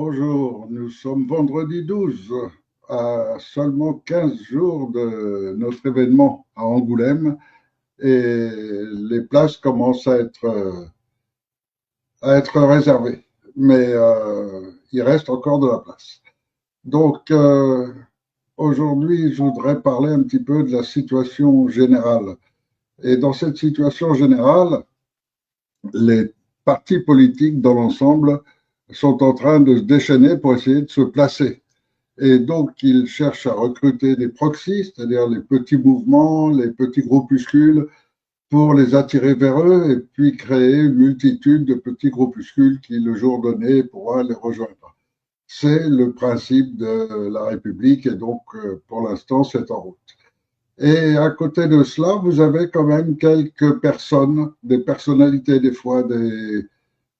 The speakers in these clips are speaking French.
Bonjour, nous sommes vendredi 12, à seulement 15 jours de notre événement à Angoulême et les places commencent à être réservées, mais il reste encore de la place. Donc aujourd'hui, je voudrais parler un petit peu de la situation générale. Et dans cette situation générale, les partis politiques dans l'ensemble sont en train de se déchaîner pour essayer de se placer. Et donc, ils cherchent à recruter des proxys, c'est-à-dire les petits mouvements, les petits groupuscules, pour les attirer vers eux et puis créer une multitude de petits groupuscules qui, le jour donné, pourront les rejoindre. C'est le principe de la République et donc, pour l'instant, c'est en route. Et à côté de cela, vous avez quand même quelques personnes, des personnalités des fois,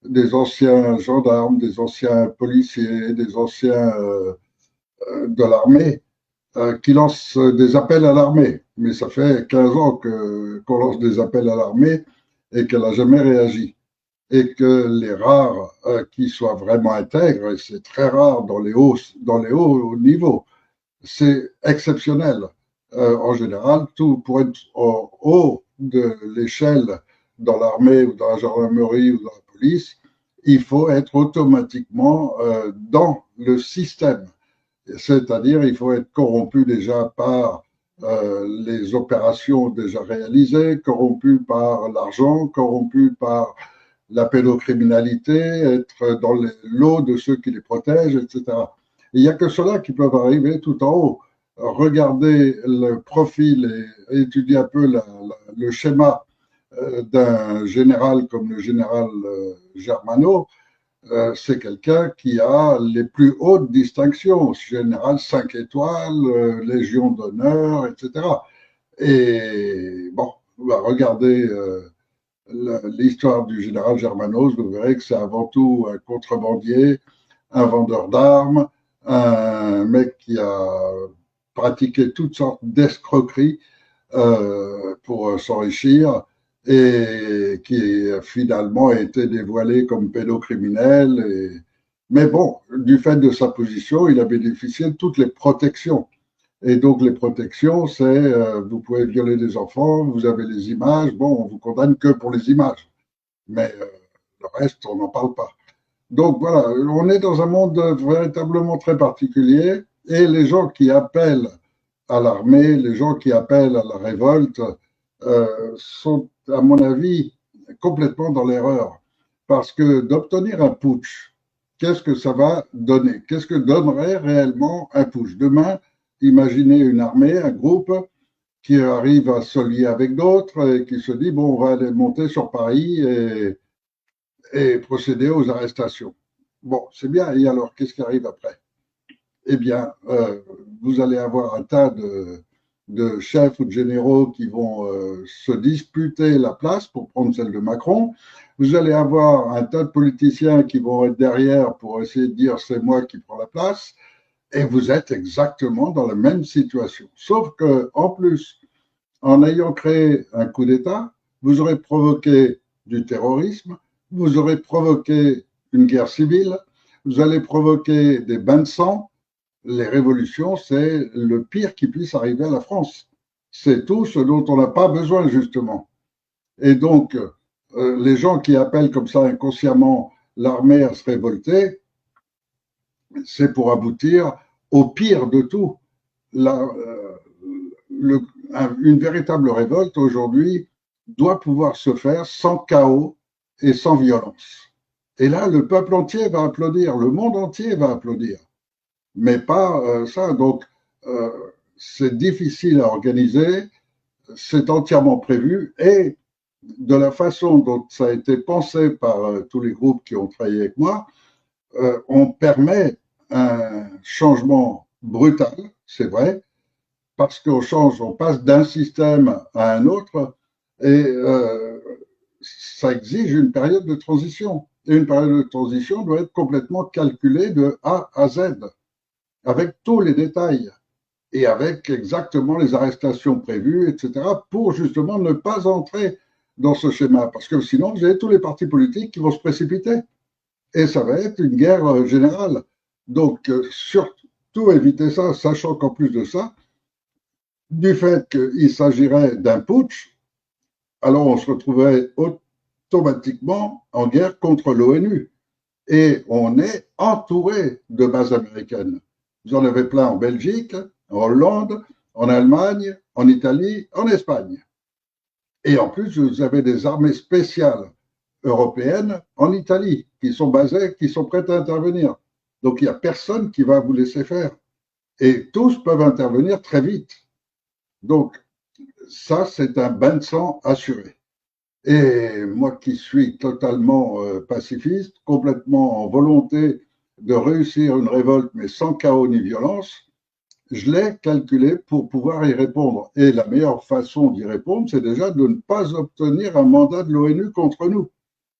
des anciens gendarmes, des anciens policiers, des anciens de l'armée, qui lancent des appels à l'armée. Mais ça fait 15 ans qu'on lance des appels à l'armée et qu'elle n'a jamais réagi. Et que les rares qui soient vraiment intègres, et c'est très rare dans les hauts niveaux, c'est exceptionnel. En général, tout pour être au haut de l'échelle dans l'armée ou dans la gendarmerie ou dans la police, il faut être automatiquement dans le système. C'est-à-dire, il faut être corrompu déjà par les opérations déjà réalisées, corrompu par l'argent, corrompu par la pédocriminalité, être dans les lots de ceux qui les protègent, etc. Il n'y a que ceux-là qui peuvent arriver tout en haut. Regarder le profil et étudier un peu le schéma d'un général comme le général Germano, c'est quelqu'un qui a les plus hautes distinctions, général 5 étoiles, Légion d'honneur, etc. Et bon, regardez l'histoire du général Germanos, vous verrez que c'est avant tout un contrebandier, un vendeur d'armes, un mec qui a pratiqué toutes sortes d'escroqueries pour s'enrichir et qui finalement a été dévoilé comme pédocriminel. Mais bon, du fait de sa position, il a bénéficié de toutes les protections. Et donc les protections, c'est vous pouvez violer des enfants, vous avez les images, bon, on vous condamne que pour les images, mais le reste, on n'en parle pas. Donc voilà, on est dans un monde véritablement très particulier et les gens qui appellent à l'armée, les gens qui appellent à la révolte sont, à mon avis, complètement dans l'erreur. Parce que d'obtenir un putsch, qu'est-ce que ça va donner? Qu'est-ce que donnerait réellement un putsch? Demain, imaginez une armée, un groupe qui arrive à se lier avec d'autres et qui se dit, bon, on va aller monter sur Paris et procéder aux arrestations. Bon, c'est bien. Et alors, qu'est-ce qui arrive après? Eh bien, vous allez avoir un tas de chefs ou de généraux qui vont se disputer la place pour prendre celle de Macron. Vous allez avoir un tas de politiciens qui vont être derrière pour essayer de dire c'est moi qui prends la place. Et vous êtes exactement dans la même situation. Sauf que, en plus, en ayant créé un coup d'État, vous aurez provoqué du terrorisme, vous aurez provoqué une guerre civile, vous allez provoquer des bains de sang. Les révolutions, c'est le pire qui puisse arriver à la France. C'est tout ce dont on n'a pas besoin, justement. Et donc, les gens qui appellent comme ça inconsciemment l'armée à se révolter, c'est pour aboutir au pire de tout. La, une véritable révolte aujourd'hui doit pouvoir se faire sans chaos et sans violence. Et là, le peuple entier va applaudir, le monde entier va applaudir, mais pas ça. Donc, c'est difficile à organiser, c'est entièrement prévu et de la façon dont ça a été pensé par tous les groupes qui ont travaillé avec moi, on permet un changement brutal, c'est vrai, parce qu'on change, on passe d'un système à un autre et ça exige une période de transition. Et une période de transition doit être complètement calculée de A à Z, avec tous les détails et avec exactement les arrestations prévues, etc., pour justement ne pas entrer dans ce schéma. Parce que sinon, vous avez tous les partis politiques qui vont se précipiter. Et ça va être une guerre générale. Donc, surtout éviter ça, sachant qu'en plus de ça, du fait qu'il s'agirait d'un putsch, alors on se retrouverait automatiquement en guerre contre l'ONU. Et on est entouré de bases américaines. Vous en avez plein en Belgique, en Hollande, en Allemagne, en Italie, en Espagne. Et en plus, vous avez des armées spéciales européennes en Italie qui sont basées, qui sont prêtes à intervenir. Donc il n'y a personne qui va vous laisser faire. Et tous peuvent intervenir très vite. Donc ça, c'est un bain de sang assuré. Et moi qui suis totalement pacifiste, complètement en volonté de réussir une révolte, mais sans chaos ni violence, je l'ai calculé pour pouvoir y répondre. Et la meilleure façon d'y répondre, c'est déjà de ne pas obtenir un mandat de l'ONU contre nous.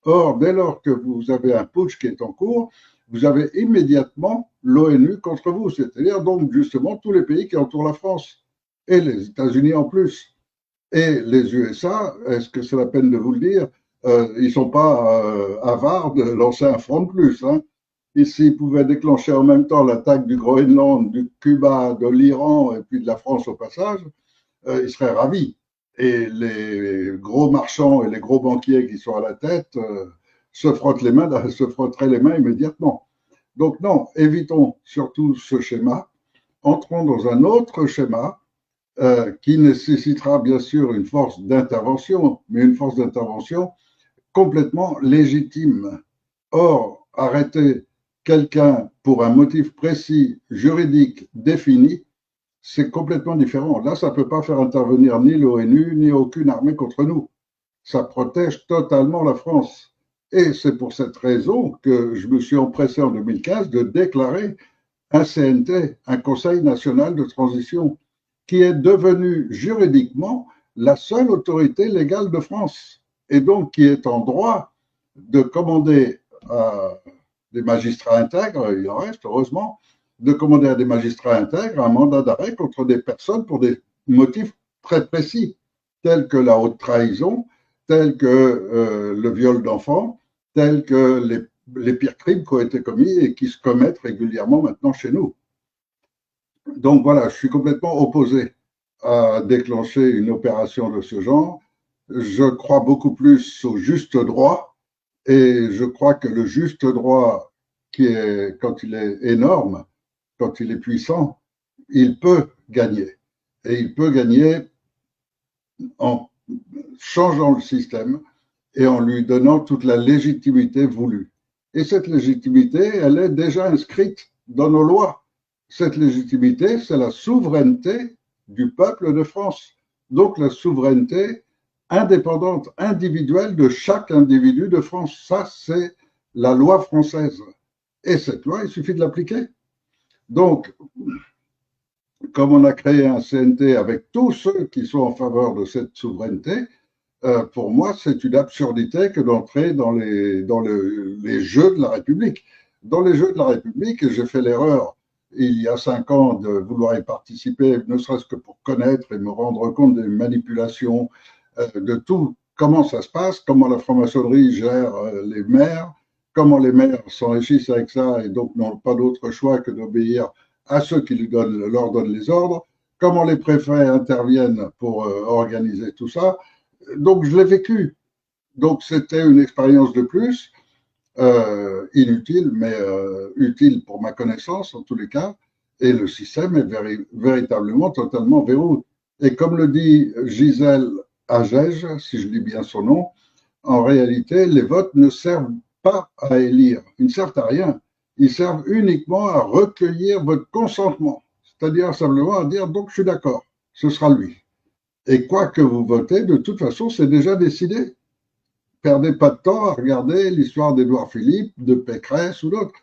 Or, dès lors que vous avez un putsch qui est en cours, vous avez immédiatement l'ONU contre vous, c'est-à-dire donc justement tous les pays qui entourent la France, et les États-Unis en plus. Et les USA, est-ce que c'est la peine de vous le dire, ils ne sont pas avares de lancer un front de plus. Hein. Et s'ils pouvaient déclencher en même temps l'attaque du Groenland, du Cuba, de l'Iran et puis de la France au passage, ils seraient ravis. Et les gros marchands et les gros banquiers qui sont à la tête se frottent les mains, se frotteraient les mains immédiatement. Donc non, évitons surtout ce schéma. Entrons dans un autre schéma qui nécessitera bien sûr une force d'intervention, mais une force d'intervention complètement légitime. Or, arrêter quelqu'un pour un motif précis, juridique, défini, c'est complètement différent. Là, ça ne peut pas faire intervenir ni l'ONU, ni aucune armée contre nous. Ça protège totalement la France. Et c'est pour cette raison que je me suis empressé en 2015 de déclarer un CNT, un Conseil national de transition, qui est devenu juridiquement la seule autorité légale de France et donc qui est en droit de commander à des magistrats intègres, il en reste heureusement, de commander à des magistrats intègres un mandat d'arrêt contre des personnes pour des motifs très précis, tels que la haute trahison, tels que le viol d'enfants, tels que les pires crimes qui ont été commis et qui se commettent régulièrement maintenant chez nous. Donc voilà, je suis complètement opposé à déclencher une opération de ce genre. Je crois beaucoup plus au juste droit et je crois que le juste droit, qui est, quand il est énorme, quand il est puissant, il peut gagner. Et il peut gagner en changeant le système et en lui donnant toute la légitimité voulue. Et cette légitimité, elle est déjà inscrite dans nos lois. Cette légitimité, c'est la souveraineté du peuple de France. Donc la souveraineté indépendante, individuelle de chaque individu de France. Ça, c'est la loi française. Et cette loi, il suffit de l'appliquer. Donc, comme on a créé un CNT avec tous ceux qui sont en faveur de cette souveraineté, pour moi, c'est une absurdité que d'entrer dans les jeux de la République. Dans les jeux de la République, j'ai fait l'erreur il y a 5 ans de vouloir y participer, ne serait-ce que pour connaître et me rendre compte des manipulations, de tout, comment ça se passe, comment la franc-maçonnerie gère les maires, comment les maires s'enrichissent avec ça et donc n'ont pas d'autre choix que d'obéir à ceux qui leur donnent les ordres, comment les préfets interviennent pour organiser tout ça. Donc je l'ai vécu. Donc c'était une expérience de plus, inutile, mais utile pour ma connaissance en tous les cas. Et le système est véritablement totalement verrouillé. Et comme le dit Gisèle Agege, si je lis bien son nom, en réalité, les votes ne servent pas à élire, ils ne servent à rien. Ils servent uniquement à recueillir votre consentement, c'est-à-dire simplement à dire donc je suis d'accord, ce sera lui. Et quoi que vous votez, de toute façon, c'est déjà décidé. Perdez pas de temps à regarder l'histoire d'Édouard Philippe, de Pécresse ou d'autres.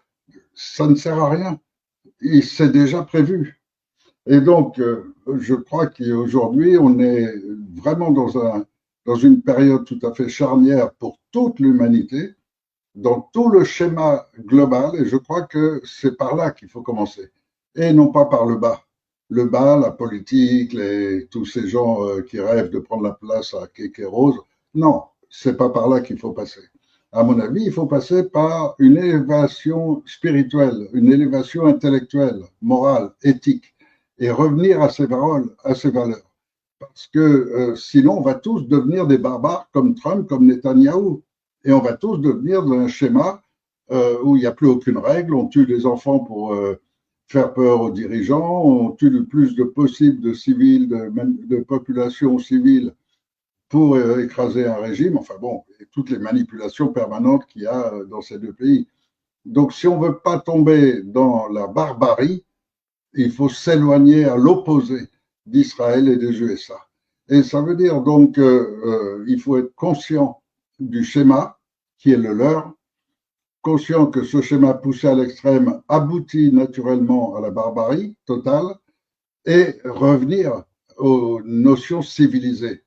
Ça ne sert à rien. C'est déjà prévu. Et donc, je crois qu'aujourd'hui, on est vraiment dans une période tout à fait charnière pour toute l'humanité, dans tout le schéma global, et je crois que c'est par là qu'il faut commencer, et non pas par le bas. Le bas, la politique, tous ces gens qui rêvent de prendre la place à Kéké Rose, non, c'est pas par là qu'il faut passer. À mon avis, il faut passer par une élévation spirituelle, une élévation intellectuelle, morale, éthique, et revenir à ces paroles, à ces valeurs. Parce que sinon, on va tous devenir des barbares comme Trump, comme Netanyahou. Et on va tous devenir d'un schéma où il n'y a plus aucune règle. On tue les enfants pour faire peur aux dirigeants. On tue le plus de possible de civils, de populations civiles pour écraser un régime. Enfin bon, et toutes les manipulations permanentes qu'il y a dans ces deux pays. Donc, si on ne veut pas tomber dans la barbarie, il faut s'éloigner à l'opposé d'Israël et des USA. Et ça veut dire donc qu'il faut être conscient du schéma qui est le leur, conscient que ce schéma poussé à l'extrême aboutit naturellement à la barbarie totale et revenir aux notions civilisées.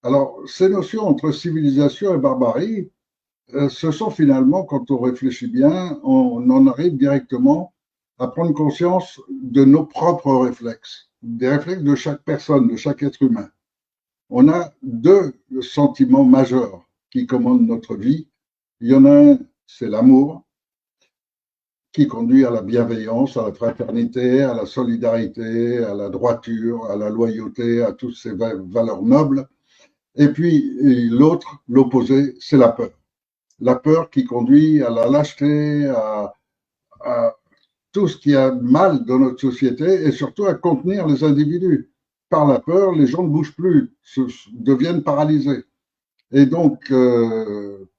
Alors, ces notions entre civilisation et barbarie, ce sont finalement, quand on réfléchit bien, on en arrive directement à prendre conscience de nos propres réflexes, des réflexes de chaque personne, de chaque être humain. On a deux sentiments majeurs qui commandent notre vie. Il y en a un, c'est l'amour, qui conduit à la bienveillance, à la fraternité, à la solidarité, à la droiture, à la loyauté, à toutes ces valeurs nobles. Et puis l'autre, l'opposé, c'est la peur. La peur qui conduit à la lâcheté, à tout ce qui a mal dans notre société et surtout à contenir les individus. Par la peur, les gens ne bougent plus, deviennent paralysés. Et donc,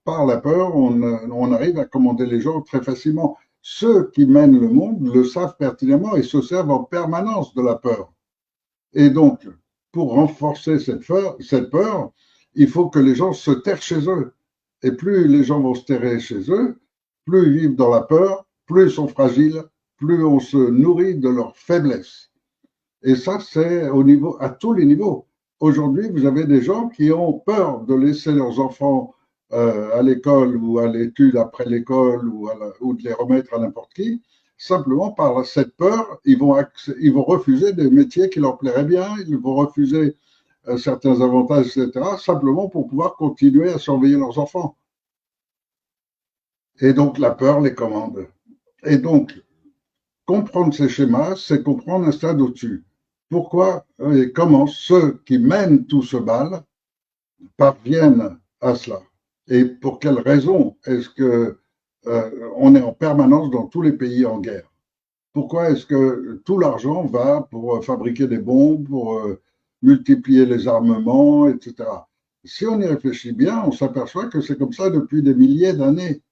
par la peur, on arrive à commander les gens très facilement. Ceux qui mènent le monde le savent pertinemment et se servent en permanence de la peur. Et donc, pour renforcer cette peur, il faut que les gens se terrent chez eux. Et plus les gens vont se terrer chez eux, plus ils vivent dans la peur, plus ils sont fragiles, plus on se nourrit de leur faiblesse. Et ça, c'est à tous les niveaux. Aujourd'hui, vous avez des gens qui ont peur de laisser leurs enfants à l'école ou à l'étude après l'école ou de les remettre à n'importe qui. Simplement par cette peur, ils vont refuser des métiers qui leur plairaient bien, ils vont refuser certains avantages, etc., simplement pour pouvoir continuer à surveiller leurs enfants. Et donc, la peur les commande. Et donc, comprendre ces schémas, c'est comprendre un stade au-dessus. Pourquoi et comment ceux qui mènent tout ce bal parviennent à cela? Et pour quelles raisons est-ce que on est en permanence dans tous les pays en guerre? Pourquoi est-ce que tout l'argent va pour fabriquer des bombes, pour multiplier les armements, etc. Si on y réfléchit bien, on s'aperçoit que c'est comme ça depuis des milliers d'années.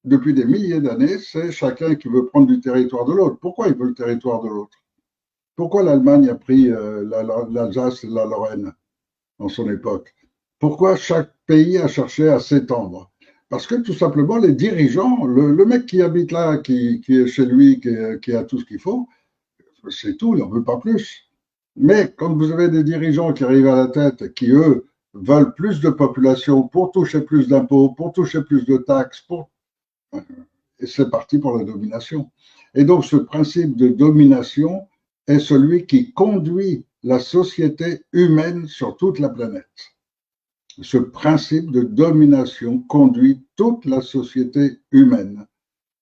Depuis des milliers d'années, c'est chacun qui veut prendre du territoire de l'autre. Pourquoi il veut le territoire de l'autre? Pourquoi l'Allemagne a pris l'Alsace et la Lorraine en son époque? Pourquoi chaque pays a cherché à s'étendre? Parce que tout simplement, les dirigeants, le mec qui habite là, qui est chez lui, qui a tout ce qu'il faut, c'est tout, il n'en veut pas plus. Mais quand vous avez des dirigeants qui arrivent à la tête, qui eux veulent plus de population pour toucher plus d'impôts, pour toucher plus de taxes, et c'est parti pour la domination. Et donc ce principe de domination est celui qui conduit la société humaine sur toute la planète. Ce principe de domination conduit toute la société humaine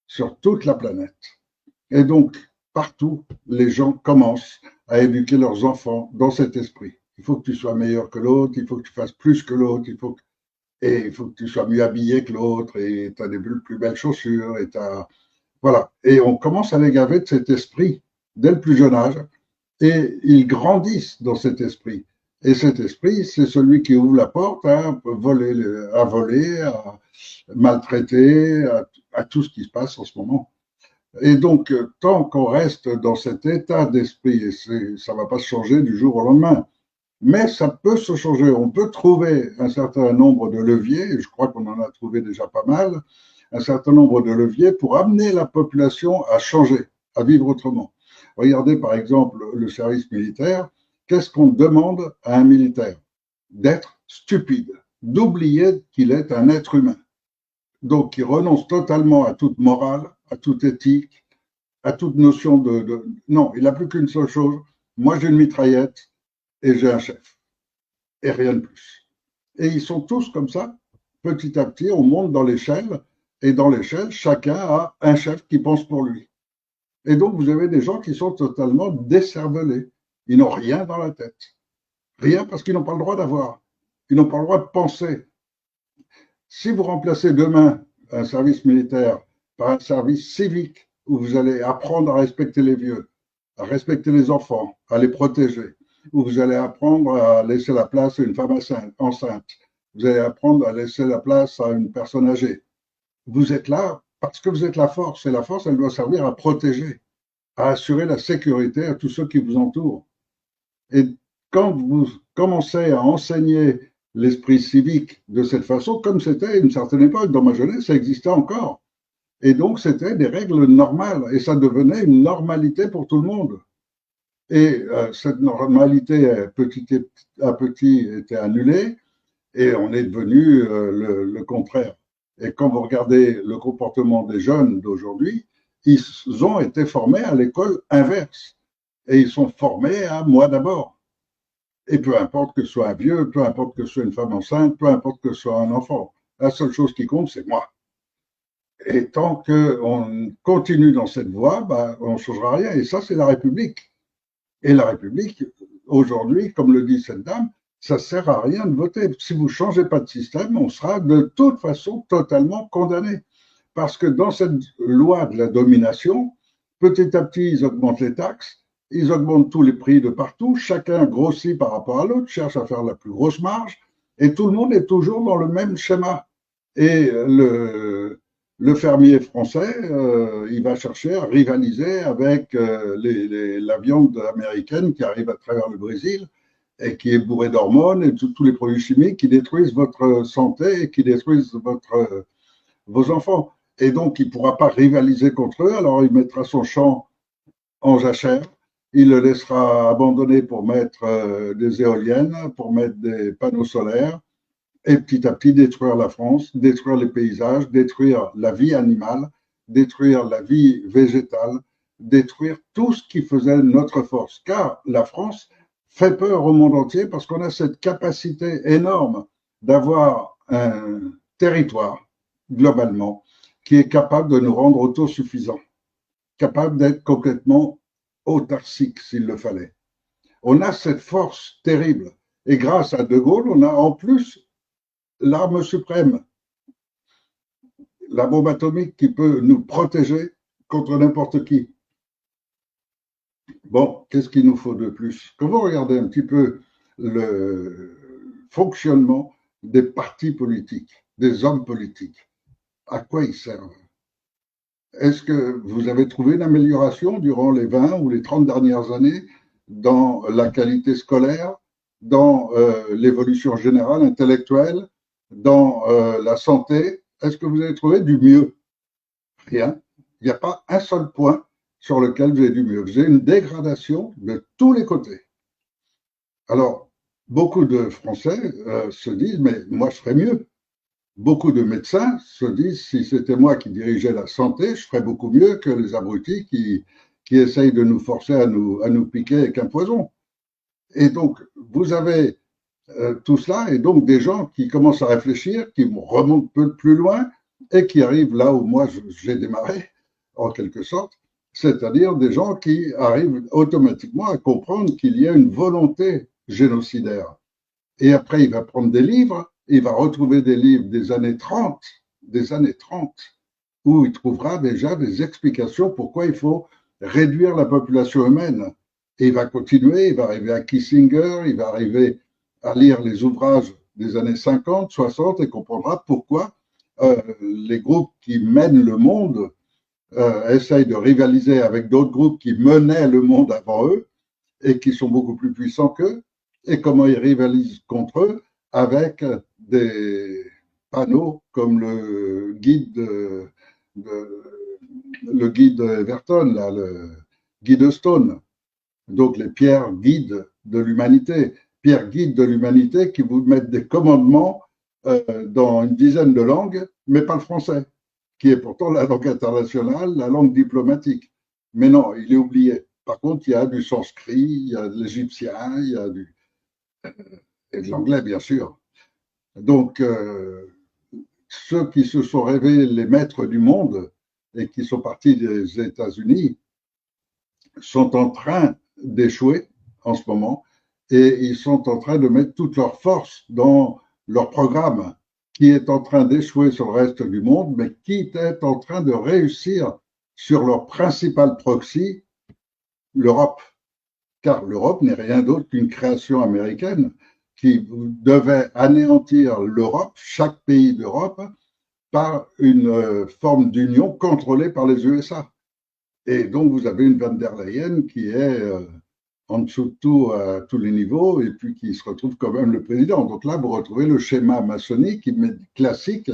sur toute la planète. Et donc, partout, les gens commencent à éduquer leurs enfants dans cet esprit. Il faut que tu sois meilleur que l'autre, il faut que tu fasses plus que l'autre, il faut que tu sois mieux habillé que l'autre, et tu as des plus belles chaussures, voilà. Et on commence à les gaver de cet esprit dès le plus jeune âge, et ils grandissent dans cet esprit. Et cet esprit, c'est celui qui ouvre la porte à voler, à maltraiter, à tout ce qui se passe en ce moment. Et donc, tant qu'on reste dans cet état d'esprit, et ça ne va pas se changer du jour au lendemain, mais ça peut se changer. On peut trouver un certain nombre de leviers, et je crois qu'on en a trouvé déjà pas mal, un certain nombre de leviers pour amener la population à changer, à vivre autrement. Regardez par exemple le service militaire. Qu'est-ce qu'on demande à un militaire? D'être stupide, d'oublier qu'il est un être humain. Donc, qui renonce totalement à toute morale, à toute éthique, à toute notion Non, il n'a plus qu'une seule chose. Moi, j'ai une mitraillette et j'ai un chef. Et rien de plus. Et ils sont tous comme ça. petit à petit, on monte dans l'échelle, et dans l'échelle, chacun a un chef qui pense pour lui. Et donc, vous avez des gens qui sont totalement décervelés. Ils n'ont rien dans la tête. Rien parce qu'ils n'ont pas le droit d'avoir. Ils n'ont pas le droit de penser. Si vous remplacez demain un service militaire par un service civique où vous allez apprendre à respecter les vieux, à respecter les enfants, à les protéger, où vous allez apprendre à laisser la place à une femme enceinte, vous allez apprendre à laisser la place à une personne âgée. Vous êtes là parce que vous êtes la force, et la force, elle doit servir à protéger, à assurer la sécurité à tous ceux qui vous entourent. Et quand vous commencez à enseigner l'esprit civique de cette façon, comme c'était à une certaine époque, dans ma jeunesse, ça existait encore. Et donc, c'était des règles normales, et ça devenait une normalité pour tout le monde. Et cette normalité, petit à petit, était annulée, et on est devenu le contraire. Et quand vous regardez le comportement des jeunes d'aujourd'hui, ils ont été formés à l'école inverse. Et ils sont formés à moi d'abord. Et peu importe que ce soit un vieux, peu importe que ce soit une femme enceinte, peu importe que ce soit un enfant. La seule chose qui compte, c'est moi. Et tant qu'on continue dans cette voie, bah, on ne changera rien. Et ça, c'est la République. Et la République, aujourd'hui, comme le dit cette dame, ça ne sert à rien de voter. Si vous ne changez pas de système, on sera de toute façon totalement condamné. Parce que dans cette loi de la domination, petit à petit, ils augmentent les taxes, ils augmentent tous les prix de partout, chacun grossit par rapport à l'autre, cherche à faire la plus grosse marge, et tout le monde est toujours dans le même schéma. Et le fermier français, il va chercher à rivaliser avec la viande américaine qui arrive à travers le Brésil et qui est bourrée d'hormones et tous les produits chimiques qui détruisent votre santé et qui détruisent vos enfants. Et donc, il ne pourra pas rivaliser contre eux, alors il mettra son champ en jachère, il le laissera abandonné pour mettre des éoliennes, pour mettre des panneaux solaires, et petit à petit détruire la France, détruire les paysages, détruire la vie animale, détruire la vie végétale, détruire tout ce qui faisait notre force. Car la France fait peur au monde entier parce qu'on a cette capacité énorme d'avoir un territoire, globalement, qui est capable de nous rendre autosuffisants, capable d'être complètement autarcique s'il le fallait. On a cette force terrible. Et grâce à De Gaulle, on a en plus l'arme suprême, la bombe atomique qui peut nous protéger contre n'importe qui. Bon, qu'est-ce qu'il nous faut de plus? Quand vous regardez un petit peu le fonctionnement des partis politiques, des hommes politiques, à quoi ils servent? Est-ce que vous avez trouvé une amélioration durant les 20 ou les 30 dernières années dans la qualité scolaire, dans l'évolution générale intellectuelle, dans la santé? Est-ce que vous avez trouvé du mieux? Rien. Il n'y a pas un seul point sur lequel vous avez du mieux. Vous avez une dégradation de tous les côtés. Alors, beaucoup de Français se disent, mais moi, je ferais mieux. Beaucoup de médecins se disent, si c'était moi qui dirigeais la santé, je ferais beaucoup mieux que les abrutis qui essayent de nous forcer à nous piquer avec un poison. Et donc, vous avez tout cela, et donc des gens qui commencent à réfléchir, qui remontent peu plus loin, et qui arrivent là où moi j'ai démarré, en quelque sorte, c'est-à-dire des gens qui arrivent automatiquement à comprendre qu'il y a une volonté génocidaire. Et après, il va prendre des livres, il va retrouver des livres des années 30, où il trouvera déjà des explications pourquoi il faut réduire la population humaine. Et il va continuer, il va arriver à Kissinger, il va arriver à lire les ouvrages des années 50, 60 et comprendra pourquoi les groupes qui mènent le monde essayent de rivaliser avec d'autres groupes qui menaient le monde avant eux et qui sont beaucoup plus puissants qu'eux, et comment ils rivalisent contre eux avec des panneaux comme le guide Everton, là, le guide Stone, donc les pierres guides de l'humanité, pierres guides de l'humanité qui vous mettent des commandements dans une dizaine de langues, mais pas le français, qui est pourtant la langue internationale, la langue diplomatique. Mais non, il est oublié. Par contre, il y a du sanskrit, il y a de l'égyptien, il y a et de l'anglais, bien sûr. Donc, ceux qui se sont révélés les maîtres du monde et qui sont partis des États-Unis sont en train d'échouer en ce moment et ils sont en train de mettre toute leur force dans leur programme qui est en train d'échouer sur le reste du monde, mais qui est en train de réussir sur leur principal proxy, l'Europe. Car l'Europe n'est rien d'autre qu'une création américaine qui devait anéantir l'Europe, chaque pays d'Europe, par une forme d'union contrôlée par les USA. Et donc, vous avez une Van der Leyen qui est en dessous de tout à tous les niveaux et puis qui se retrouve quand même le président. Donc là, vous retrouvez le schéma maçonnique classique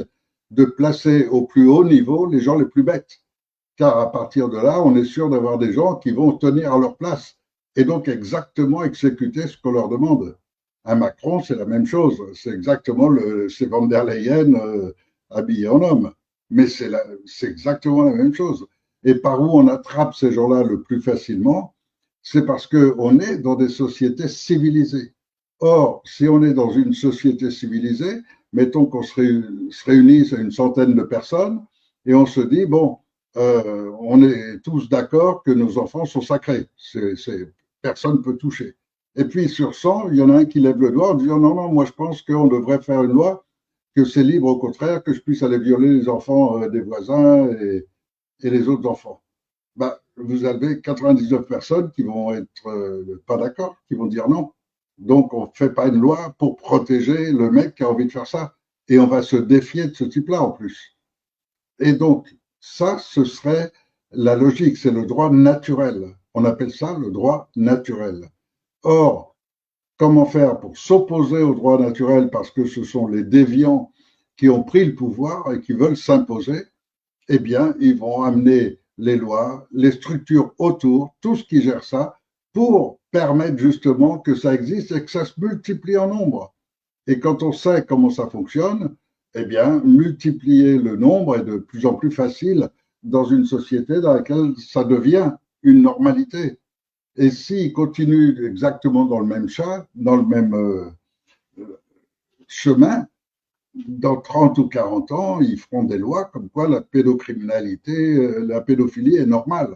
de placer au plus haut niveau les gens les plus bêtes. Car à partir de là, on est sûr d'avoir des gens qui vont tenir à leur place et donc exactement exécuter ce qu'on leur demande. À Macron, c'est la même chose. C'est exactement c'est Van der Leyen habillé en homme. Mais c'est exactement la même chose. Et par où on attrape ces gens-là le plus facilement, c'est parce qu'on est dans des sociétés civilisées. Or, si on est dans une société civilisée, mettons qu'on se réunisse à une centaine de personnes et on se dit, bon, on est tous d'accord que nos enfants sont sacrés. Personne ne peut toucher. Et puis sur 100, il y en a un qui lève le doigt en disant, non, non, moi je pense qu'on devrait faire une loi que c'est libre au contraire, que je puisse aller violer les enfants des voisins et les autres enfants. Bah, vous avez 99 personnes qui vont être pas d'accord, qui vont dire non. Donc, on ne fait pas une loi pour protéger le mec qui a envie de faire ça. Et on va se défier de ce type-là en plus. Et donc, ça, ce serait la logique, c'est le droit naturel. On appelle ça le droit naturel. Or, comment faire pour s'opposer au droit naturel parce que ce sont les déviants qui ont pris le pouvoir et qui veulent s'imposer? Eh bien, ils vont amener les lois, les structures autour, tout ce qui gère ça, pour permettre justement que ça existe et que ça se multiplie en nombre. Et quand on sait comment ça fonctionne, eh bien, multiplier le nombre est de plus en plus facile dans une société dans laquelle ça devient une normalité. Et s'ils continuent exactement dans le même dans le même chemin, dans 30 ou 40 ans, ils feront des lois comme quoi la pédocriminalité, la pédophilie est normale.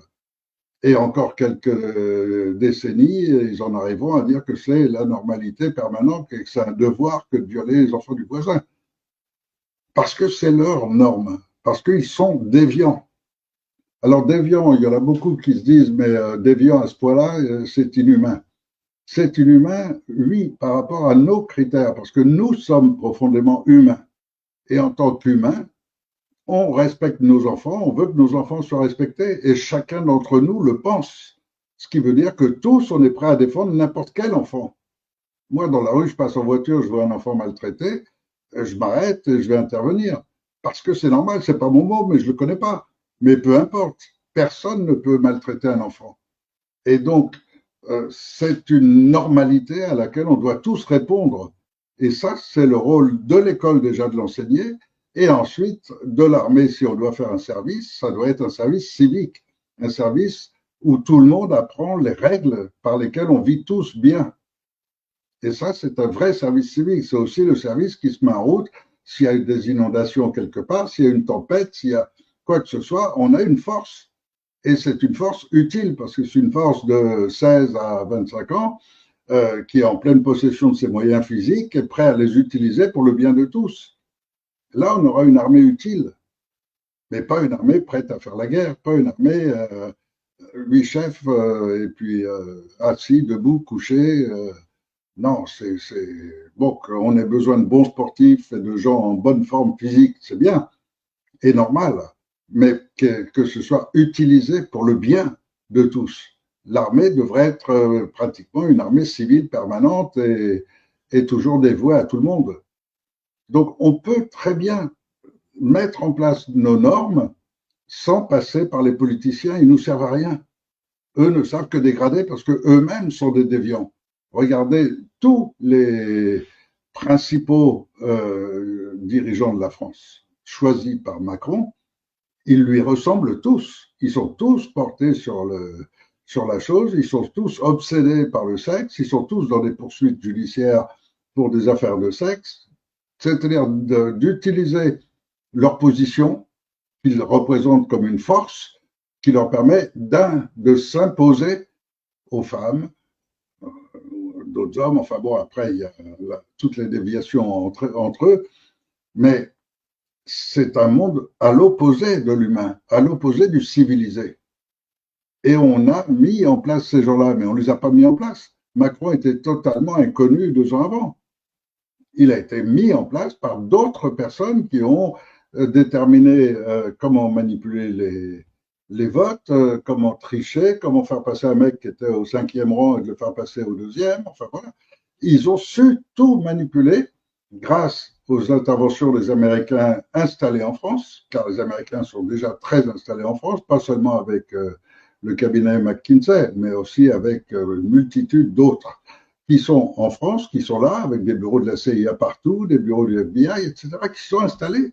Et encore quelques décennies, ils en arriveront à dire que c'est la normalité permanente et que c'est un devoir que de violer les enfants du voisin. Parce que c'est leur norme, parce qu'ils sont déviants. Alors déviants, il y en a beaucoup qui se disent, mais déviant à ce point-là, c'est inhumain. C'est inhumain, oui, par rapport à nos critères, parce que nous sommes profondément humains. Et en tant qu'humains, on respecte nos enfants, on veut que nos enfants soient respectés, et chacun d'entre nous le pense. Ce qui veut dire que tous, on est prêt à défendre n'importe quel enfant. Moi, dans la rue, je passe en voiture, je vois un enfant maltraité, je m'arrête et je vais intervenir. Parce que c'est normal, c'est pas mon mot, mais je le connais pas. Mais peu importe, personne ne peut maltraiter un enfant. Et donc, c'est une normalité à laquelle on doit tous répondre. Et ça, c'est le rôle de l'école déjà de l'enseigner, et ensuite de l'armée, si on doit faire un service, ça doit être un service civique, un service où tout le monde apprend les règles par lesquelles on vit tous bien. Et ça, c'est un vrai service civique. C'est aussi le service qui se met en route s'il y a des inondations quelque part, s'il y a une tempête, s'il y a quoi que ce soit, on a une force. Et c'est une force utile parce que c'est une force de 16 à 25 ans qui est en pleine possession de ses moyens physiques et prêt à les utiliser pour le bien de tous. Là, on aura une armée utile, mais pas une armée prête à faire la guerre, pas une armée 8 chefs et puis assis, debout, couchés. Non, c'est bon qu'on ait besoin de bons sportifs et de gens en bonne forme physique, c'est bien et normal, mais que ce soit utilisé pour le bien de tous. L'armée devrait être pratiquement une armée civile permanente et toujours dévouée à tout le monde. Donc, on peut très bien mettre en place nos normes sans passer par les politiciens. Ils nous servent à rien. Eux ne savent que dégrader parce qu'eux-mêmes sont des déviants. Regardez tous les principaux dirigeants de la France choisis par Macron, ils lui ressemblent tous. Ils sont tous portés sur la chose, ils sont tous obsédés par le sexe, ils sont tous dans des poursuites judiciaires pour des affaires de sexe. C'est-à-dire d'utiliser leur position qu'ils représentent comme une force qui leur permet de s'imposer aux femmes, d'autres hommes. Enfin bon, après, il y a toutes les déviations entre eux, mais c'est un monde à l'opposé de l'humain, à l'opposé du civilisé. Et on a mis en place ces gens-là, mais on ne les a pas mis en place. Macron était totalement inconnu 2 ans avant. Il a été mis en place par d'autres personnes qui ont déterminé comment manipuler les votes, comment tricher, comment faire passer un mec qui était au 5e rang et de le faire passer au 2e. Enfin voilà. Ils ont su tout manipuler grâce aux interventions des Américains installés en France, car les Américains sont déjà très installés en France, pas seulement avec le cabinet McKinsey, mais aussi avec une multitude d'autres qui sont en France, qui sont là, avec des bureaux de la CIA partout, des bureaux du FBI, etc., qui sont installés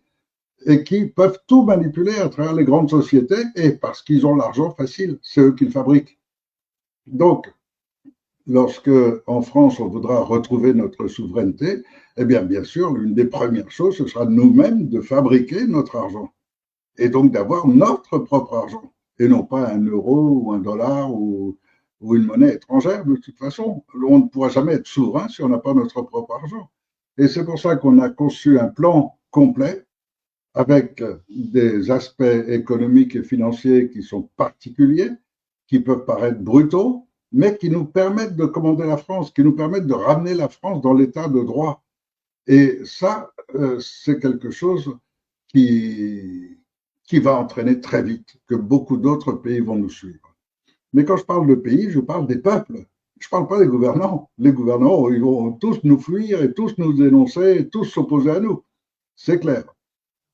et qui peuvent tout manipuler à travers les grandes sociétés, et parce qu'ils ont l'argent facile, c'est eux qui le fabriquent. Donc, lorsque en France on voudra retrouver notre souveraineté, eh bien sûr, l'une des premières choses, ce sera nous-mêmes de fabriquer notre argent, et donc d'avoir notre propre argent, et non pas un euro ou un dollar ou une monnaie étrangère. De toute façon, on ne pourra jamais être souverain si on n'a pas notre propre argent. Et c'est pour ça qu'on a conçu un plan complet avec des aspects économiques et financiers qui sont particuliers, qui peuvent paraître brutaux, mais qui nous permettent de commander la France, qui nous permettent de ramener la France dans l'état de droit. Et ça, c'est quelque chose qui va entraîner très vite, que beaucoup d'autres pays vont nous suivre. Mais quand je parle de pays, je parle des peuples. Je ne parle pas des gouvernants. Les gouvernants, ils vont tous nous fuir et tous nous dénoncer et tous s'opposer à nous. C'est clair.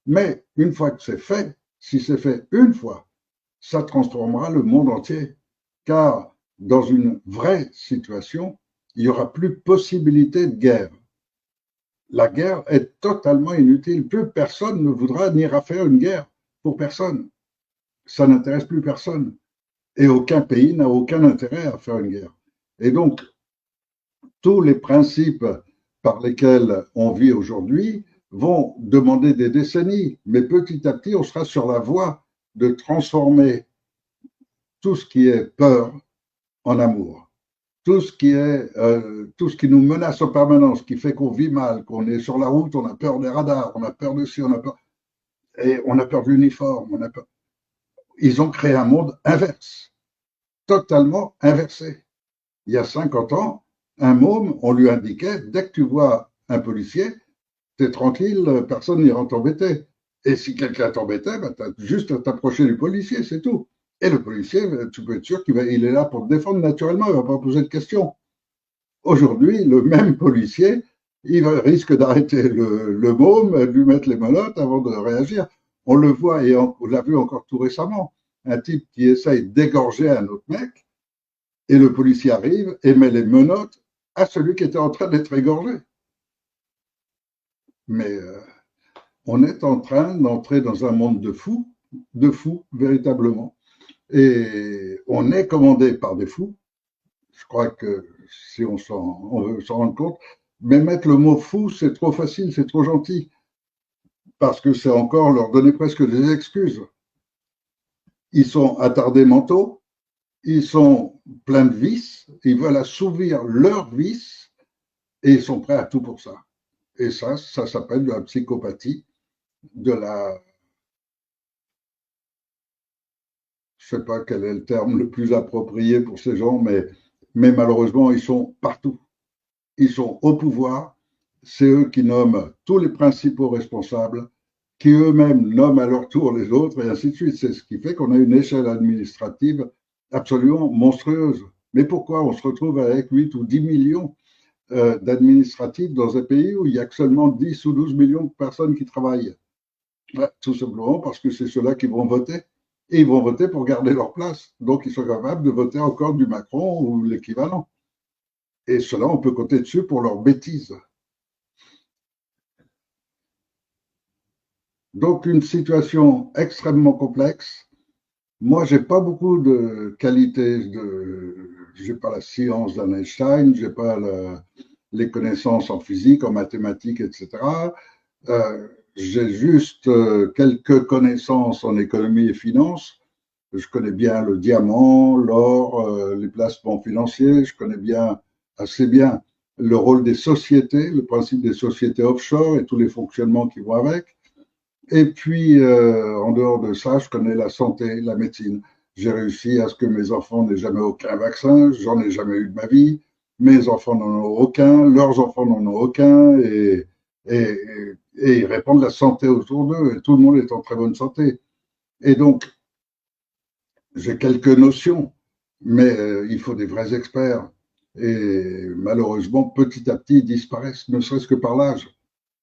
Mais une fois que c'est fait, si c'est fait une fois, ça transformera le monde entier. Car dans une vraie situation, il n'y aura plus possibilité de guerre. La guerre est totalement inutile. Plus personne ne voudra n'ira faire une guerre pour personne. Ça n'intéresse plus personne. Et aucun pays n'a aucun intérêt à faire une guerre. Et donc, tous les principes par lesquels on vit aujourd'hui vont demander des décennies, mais petit à petit, on sera sur la voie de transformer tout ce qui est peur en amour, tout ce qui nous menace en permanence, qui fait qu'on vit mal, qu'on est sur la route, on a peur des radars, on a peur de ci, on a peur, et on a peur de l'uniforme, on a peur. Ils ont créé un monde inverse, totalement inversé. Il y a 50 ans, un môme, on lui indiquait, dès que tu vois un policier, t'es tranquille, personne n'ira t'embêter. Et si quelqu'un t'embêtait, bah, t'as juste à t'approcher du policier, c'est tout. Et le policier, tu peux être sûr il est là pour te défendre naturellement, il ne va pas poser de questions. Aujourd'hui, le même policier, il risque d'arrêter le môme, de lui mettre les menottes avant de réagir. On le voit, et on l'a vu encore tout récemment, un type qui essaye d'égorger un autre mec, et le policier arrive et met les menottes à celui qui était en train d'être égorgé. Mais on est en train d'entrer dans un monde de fous, véritablement. Et on est commandé par des fous. Je crois que si on veut s'en rendre compte, mais mettre le mot fou, c'est trop facile, c'est trop gentil, parce que c'est encore leur donner presque des excuses. Ils sont attardés mentaux, ils sont pleins de vices, ils veulent assouvir leurs vices et ils sont prêts à tout pour ça. Et ça s'appelle de la psychopathie, de la... Je ne sais pas quel est le terme le plus approprié pour ces gens, mais malheureusement, ils sont partout. Ils sont au pouvoir, c'est eux qui nomment tous les principaux responsables, qui eux-mêmes nomment à leur tour les autres, et ainsi de suite. C'est ce qui fait qu'on a une échelle administrative absolument monstrueuse. Mais pourquoi on se retrouve avec 8 ou 10 millions d'administratifs dans un pays où il n'y a que seulement 10 ou 12 millions de personnes qui travaillent? Tout simplement parce que c'est ceux-là qui vont voter. Et ils vont voter pour garder leur place. Donc, ils sont capables de voter encore du Macron ou l'équivalent. Et cela, on peut compter dessus pour leurs bêtises. Donc, une situation extrêmement complexe. Moi, j'ai pas beaucoup de qualités, j'ai pas la science d'un Einstein, j'ai pas les connaissances en physique, en mathématiques, etc. j'ai juste quelques connaissances en économie et finance. Je connais bien le diamant, l'or, les placements financiers. Je connais bien, assez bien, le rôle des sociétés, le principe des sociétés offshore et tous les fonctionnements qui vont avec. Et puis, en dehors de ça, je connais la santé, la médecine. J'ai réussi à ce que mes enfants n'aient jamais aucun vaccin. J'en ai jamais eu de ma vie. Mes enfants n'en ont aucun. Leurs enfants n'en ont aucun. Et, et ils répandent la santé autour d'eux. Et tout le monde est en très bonne santé. Et donc, j'ai quelques notions, mais il faut des vrais experts. Et malheureusement, petit à petit, ils disparaissent, ne serait-ce que par l'âge.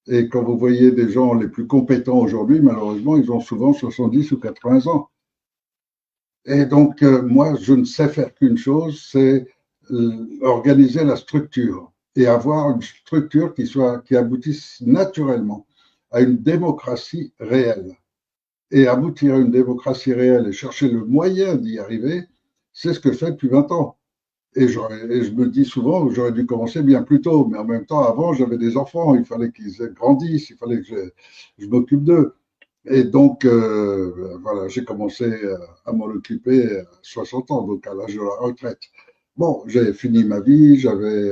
Et quand vous voyez des gens les plus compétents aujourd'hui, malheureusement, ils ont souvent 70 ou 80 ans. Et donc, moi, je ne sais faire qu'une chose, c'est organiser la structure et avoir une structure qui aboutisse naturellement à une démocratie réelle. Et aboutir à une démocratie réelle et chercher le moyen d'y arriver, c'est ce que je fais depuis 20 ans. Et je me dis souvent que j'aurais dû commencer bien plus tôt, mais en même temps, avant, j'avais des enfants, il fallait qu'ils grandissent, il fallait que je m'occupe d'eux. Et donc, voilà, j'ai commencé à m'en occuper à 60 ans, donc à l'âge de la retraite. Bon, j'ai fini ma vie, j'avais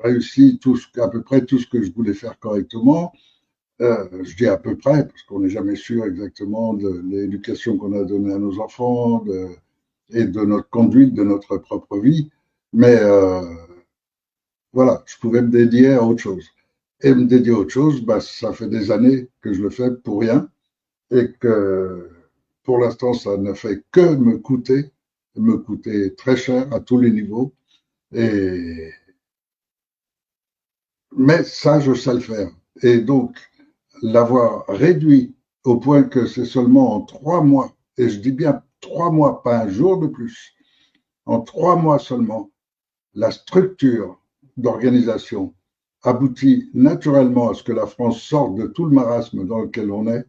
réussi à peu près tout ce que je voulais faire correctement. Je dis à peu près, parce qu'on n'est jamais sûr exactement de l'éducation qu'on a donnée à nos enfants et de notre conduite, de notre propre vie. Mais voilà, je pouvais me dédier à autre chose. Et me dédier à autre chose, bah, ça fait des années que je le fais pour rien et que pour l'instant, ça ne fait que me coûter très cher à tous les niveaux. Et, mais ça, je sais le faire. Et donc, l'avoir réduit au point que c'est seulement en 3 mois, et je dis bien 3 mois, pas un jour de plus, en 3 mois seulement, la structure d'organisation aboutit naturellement à ce que la France sorte de tout le marasme dans lequel on est.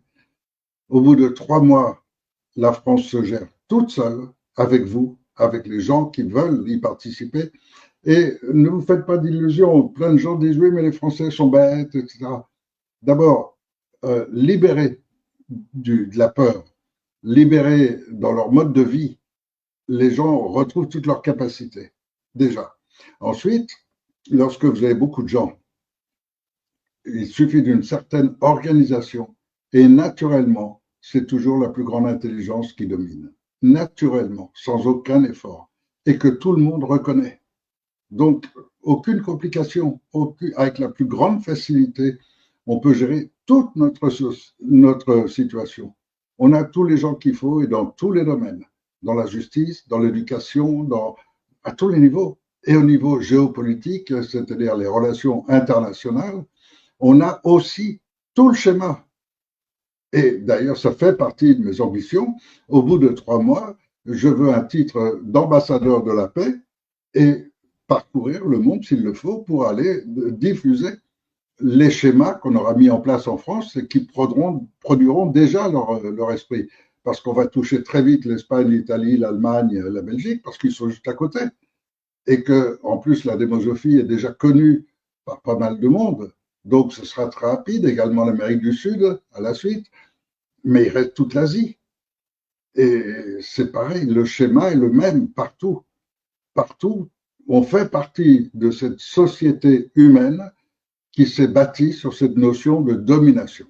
Au bout de 3 mois, la France se gère toute seule, avec vous, avec les gens qui veulent y participer. Et ne vous faites pas d'illusions. Plein de gens disent oui, mais les Français sont bêtes, etc. D'abord, libérés de la peur, libérés dans leur mode de vie, les gens retrouvent toutes leurs capacités, déjà. Ensuite, lorsque vous avez beaucoup de gens, il suffit d'une certaine organisation et naturellement, c'est toujours la plus grande intelligence qui domine. Naturellement, sans aucun effort, et que tout le monde reconnaît. Donc, aucune complication, avec la plus grande facilité, on peut gérer toute notre situation. On a tous les gens qu'il faut et dans tous les domaines, dans la justice, dans l'éducation, à tous les niveaux. Et au niveau géopolitique, c'est-à-dire les relations internationales, on a aussi tout le schéma. Et d'ailleurs, ça fait partie de mes ambitions. Au bout de 3 mois, je veux un titre d'ambassadeur de la paix et parcourir le monde s'il le faut pour aller diffuser les schémas qu'on aura mis en place en France et qui produiront déjà leur esprit. Parce qu'on va toucher très vite l'Espagne, l'Italie, l'Allemagne, la Belgique, parce qu'ils sont juste à côté. Et que, en plus, la démosophie est déjà connue par pas mal de monde. Donc, ce sera très rapide. Également l'Amérique du Sud à la suite. Mais il reste toute l'Asie. Et c'est pareil, le schéma est le même partout. Partout, on fait partie de cette société humaine qui s'est bâtie sur cette notion de domination.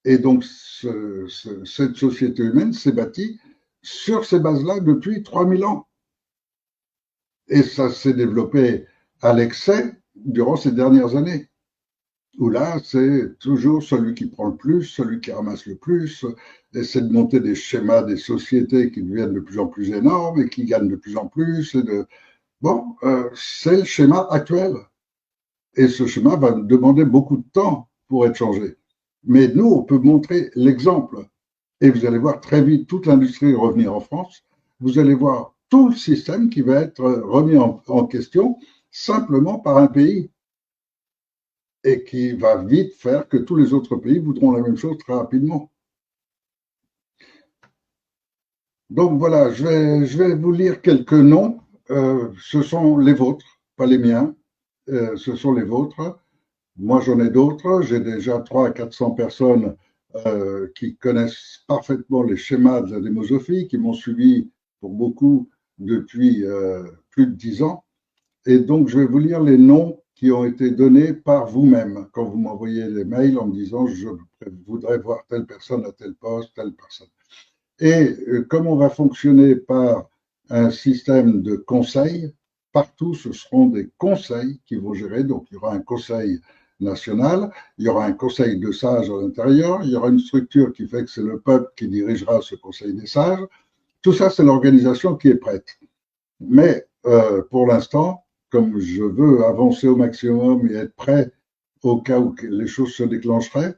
Et donc, cette société humaine s'est bâtie sur ces bases-là depuis 3000 ans. Et ça s'est développé à l'excès durant ces dernières années, où là, c'est toujours celui qui prend le plus, celui qui ramasse le plus, essaie de monter des schémas des sociétés qui deviennent de plus en plus énormes et qui gagnent de plus en plus. Bon, c'est le schéma actuel. Et ce schéma va demander beaucoup de temps pour être changé. Mais nous, on peut montrer l'exemple. Et vous allez voir très vite toute l'industrie revenir en France. Vous allez voir tout le système qui va être remis en question simplement par un pays et qui va vite faire que tous les autres pays voudront la même chose très rapidement. Donc voilà, je vais vous lire quelques noms. Ce sont les vôtres, pas les miens. Ce sont les vôtres. Moi, j'en ai d'autres. J'ai déjà 300 à 400 personnes qui connaissent parfaitement les schémas de la démosophie, qui m'ont suivi pour beaucoup depuis plus de 10 ans. Et donc, je vais vous lire les noms qui ont été donnés par vous-même quand vous m'envoyez les mails en me disant je voudrais voir telle personne à tel poste, telle personne. Et comme on va fonctionner par un système de conseils, partout ce seront des conseils qui vont gérer. Donc il y aura un conseil national, il y aura un conseil de sages à l'intérieur, il y aura une structure qui fait que c'est le peuple qui dirigera ce conseil des sages. Tout ça, c'est l'organisation qui est prête. Mais pour l'instant, comme je veux avancer au maximum et être prêt au cas où les choses se déclencheraient,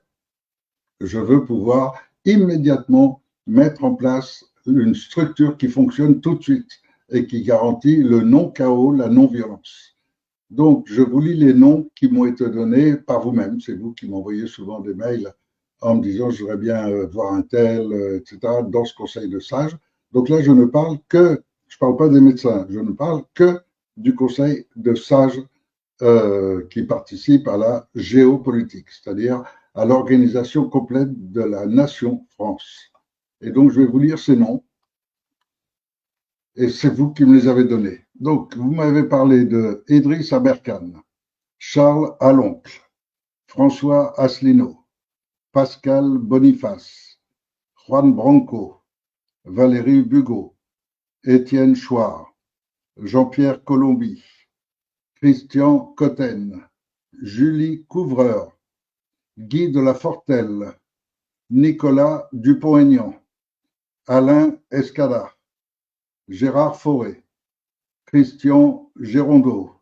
je veux pouvoir immédiatement mettre en place une structure qui fonctionne tout de suite et qui garantit le non-chaos, la non-violence. Donc, je vous lis les noms qui m'ont été donnés par vous-même. C'est vous qui m'envoyez souvent des mails en me disant je voudrais bien voir un tel, etc., dans ce conseil de sages. Donc là, je ne parle que, je ne parle pas des médecins, je ne parle que du conseil de sages qui participent à la géopolitique, c'est-à-dire à l'organisation complète de la nation France. Et donc, je vais vous lire ces noms, et c'est vous qui me les avez donnés. Donc, vous m'avez parlé de Idriss Aberkan, Charles Aloncle, François Asselineau, Pascal Boniface, Juan Branco, Valérie Bugeaud, Étienne Chouard, Jean-Pierre Colomby, Christian Cotten, Julie Couvreur, Guy de la Fortelle, Nicolas Dupont-Aignan, Alain Escada, Gérard Fauré, Christian Gérondeau,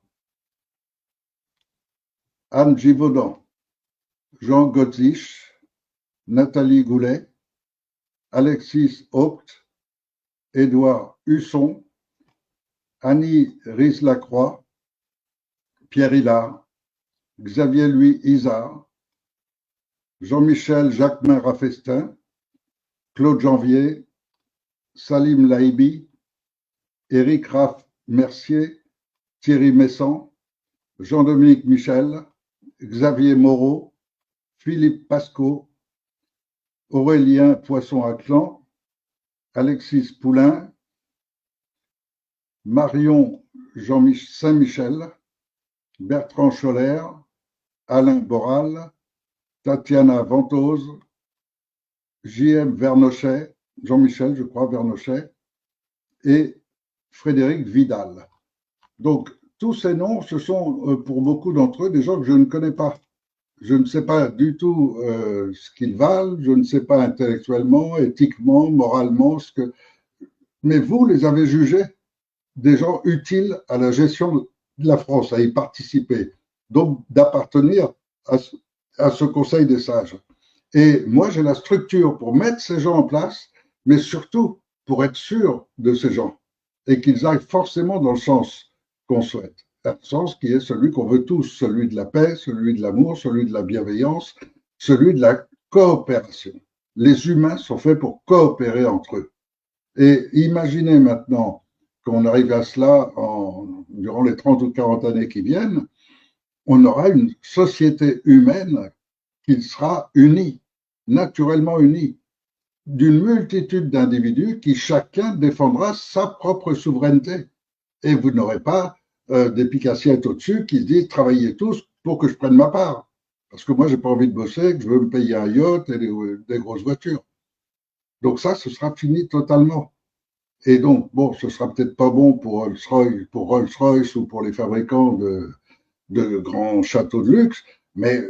Anne Givaudan, Jean Gotzich, Nathalie Goulet, Alexis Haupt, Édouard Husson, Annie Ries-Lacroix, Pierre Hillard, Xavier Louis Isard, Jean-Michel Jacquemin Raffestin, Claude Janvier, Salim Laïbi, Éric Raff Mercier, Thierry Messan, Jean-Dominique Michel, Xavier Moreau, Philippe Pascot, Aurélien Poisson-Aclan, Alexis Poulain, Marion Saint-Michel, Bertrand Scholler, Alain Boral, Tatiana Ventose, J.M. Vernochet, Jean-Michel, je crois, Vernochet, et Frédéric Vidal. Donc, tous ces noms, ce sont pour beaucoup d'entre eux des gens que je ne connais pas. Je ne sais pas du tout ce qu'ils valent, je ne sais pas intellectuellement, éthiquement, moralement, mais vous les avez jugés des gens utiles à la gestion de la France, à y participer, donc d'appartenir à ce Conseil des sages. Et moi, j'ai la structure pour mettre ces gens en place, mais surtout pour être sûr de ces gens et qu'ils aillent forcément dans le sens qu'on souhaite. Un sens qui est celui qu'on veut tous, celui de la paix, celui de l'amour, celui de la bienveillance, celui de la coopération. Les humains sont faits pour coopérer entre eux. Et imaginez maintenant qu'on arrive à cela durant les 30 ou 40 années qui viennent, on aura une société humaine qui sera unie, naturellement unie, d'une multitude d'individus qui chacun défendra sa propre souveraineté. Et vous n'aurez pas des picassiettes au-dessus qui se disent travaillez tous pour que je prenne ma part. Parce que moi, j'ai pas envie de bosser, que je veux me payer un yacht et des grosses voitures. Donc ça, ce sera fini totalement. Et donc, bon, ce sera peut-être pas bon pour Rolls-Royce ou pour les fabricants de grands châteaux de luxe, mais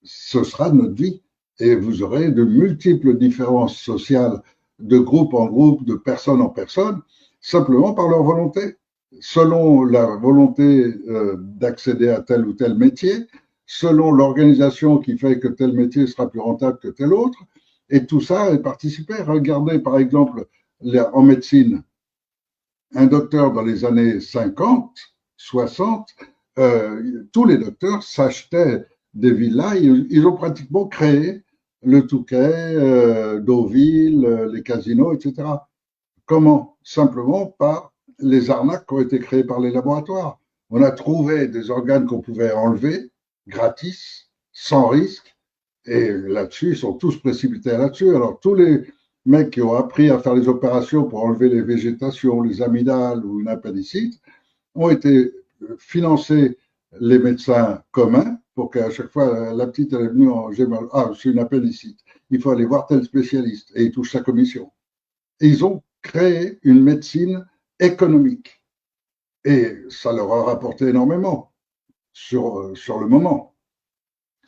ce sera notre vie. Et vous aurez de multiples différences sociales de groupe en groupe, de personne en personne, simplement par leur volonté, selon la volonté d'accéder à tel ou tel métier, selon l'organisation qui fait que tel métier sera plus rentable que tel autre. Et tout ça est participé. Regardez, par exemple, en médecine, un docteur dans les années 50, 60, tous les docteurs s'achetaient des villas. Ils ont pratiquement créé le Touquet, Deauville, les casinos, etc. Comment? Simplement par les arnaques qui ont été créées par les laboratoires. On a trouvé des organes qu'on pouvait enlever gratis, sans risque. Et là-dessus, ils sont tous précipités là-dessus. Alors, tous les mecs qui ont appris à faire les opérations pour enlever les végétations, les amygdales ou une appendicite, ont été financés les médecins communs pour qu'à chaque fois, la petite elle est venue en j'ai mal, ah, c'est une appendicite, il faut aller voir tel spécialiste et ils touchent sa commission. Et ils ont créé une médecine économique et ça leur a rapporté énormément sur le moment.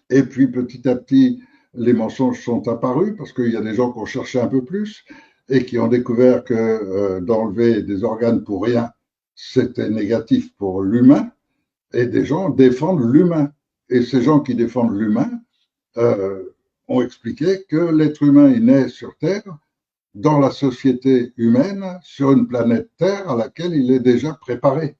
Et puis petit à petit, les mensonges sont apparus parce qu'il y a des gens qui ont cherché un peu plus et qui ont découvert que d'enlever des organes pour rien, c'était négatif pour l'humain. Et des gens défendent l'humain. Et ces gens qui défendent l'humain euh, ont expliqué que l'être humain est né sur Terre, dans la société humaine, sur une planète Terre à laquelle il est déjà préparé.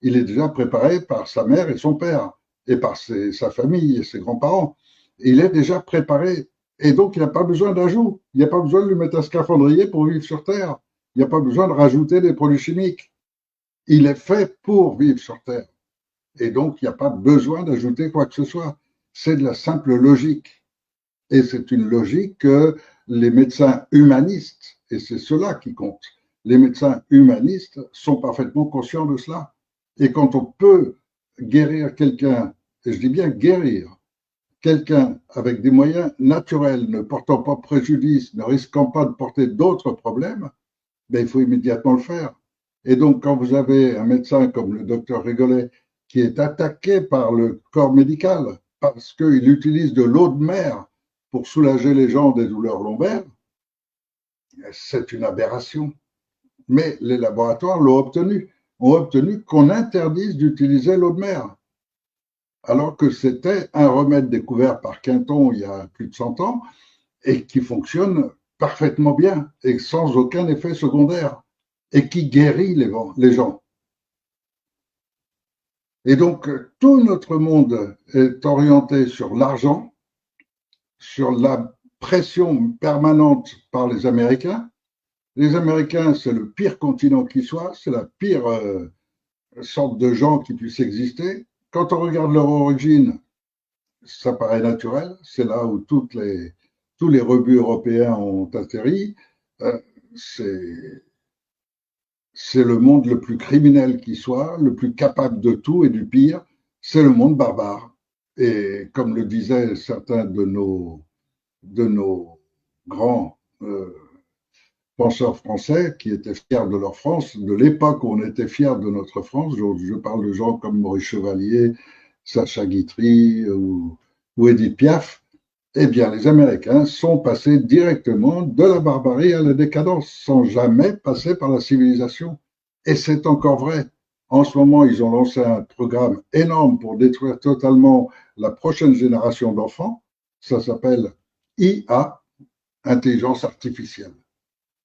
Il est déjà préparé par sa mère et son père, et par sa famille et ses grands-parents. Il est déjà préparé. Et donc, il n'a pas besoin d'ajout. Il n'y a pas besoin de lui mettre un scaphandrier pour vivre sur Terre. Il n'y a pas besoin de rajouter des produits chimiques. Il est fait pour vivre sur Terre. Et donc, il n'y a pas besoin d'ajouter quoi que ce soit. C'est de la simple logique. Et c'est une logique que les médecins humanistes, et c'est cela qui compte, les médecins humanistes sont parfaitement conscients de cela. Et quand on peut guérir quelqu'un, et je dis bien guérir, quelqu'un avec des moyens naturels, ne portant pas préjudice, ne risquant pas de porter d'autres problèmes, ben, il faut immédiatement le faire. Et donc, quand vous avez un médecin comme le docteur Rigolet qui est attaqué par le corps médical parce qu'il utilise de l'eau de mer pour soulager les gens des douleurs lombaires, c'est une aberration. Mais les laboratoires ont obtenu qu'on interdise d'utiliser l'eau de mer, alors que c'était un remède découvert par Quinton il y a plus de 100 ans et qui fonctionne parfaitement bien et sans aucun effet secondaire et qui guérit les gens. Et donc, tout notre monde est orienté sur l'argent, sur la pression permanente par les Américains. Les Américains, c'est le pire continent qui soit, c'est la pire sorte de gens qui puissent exister. Quand on regarde leur origine, ça paraît naturel, c'est là où tous les rebuts européens ont atterri. Euh, c'est c'est le monde le plus criminel qui soit, le plus capable de tout et du pire, c'est le monde barbare. Et comme le disaient certains de nos grands penseurs français qui étaient fiers de leur France, de l'époque où on était fiers de notre France, je parle de gens comme Maurice Chevalier, Sacha Guitry ou Edith Piaf, eh bien, les Américains sont passés directement de la barbarie à la décadence, sans jamais passer par la civilisation. Et c'est encore vrai. En ce moment, ils ont lancé un programme énorme pour détruire totalement la prochaine génération d'enfants. Ça s'appelle IA, intelligence artificielle.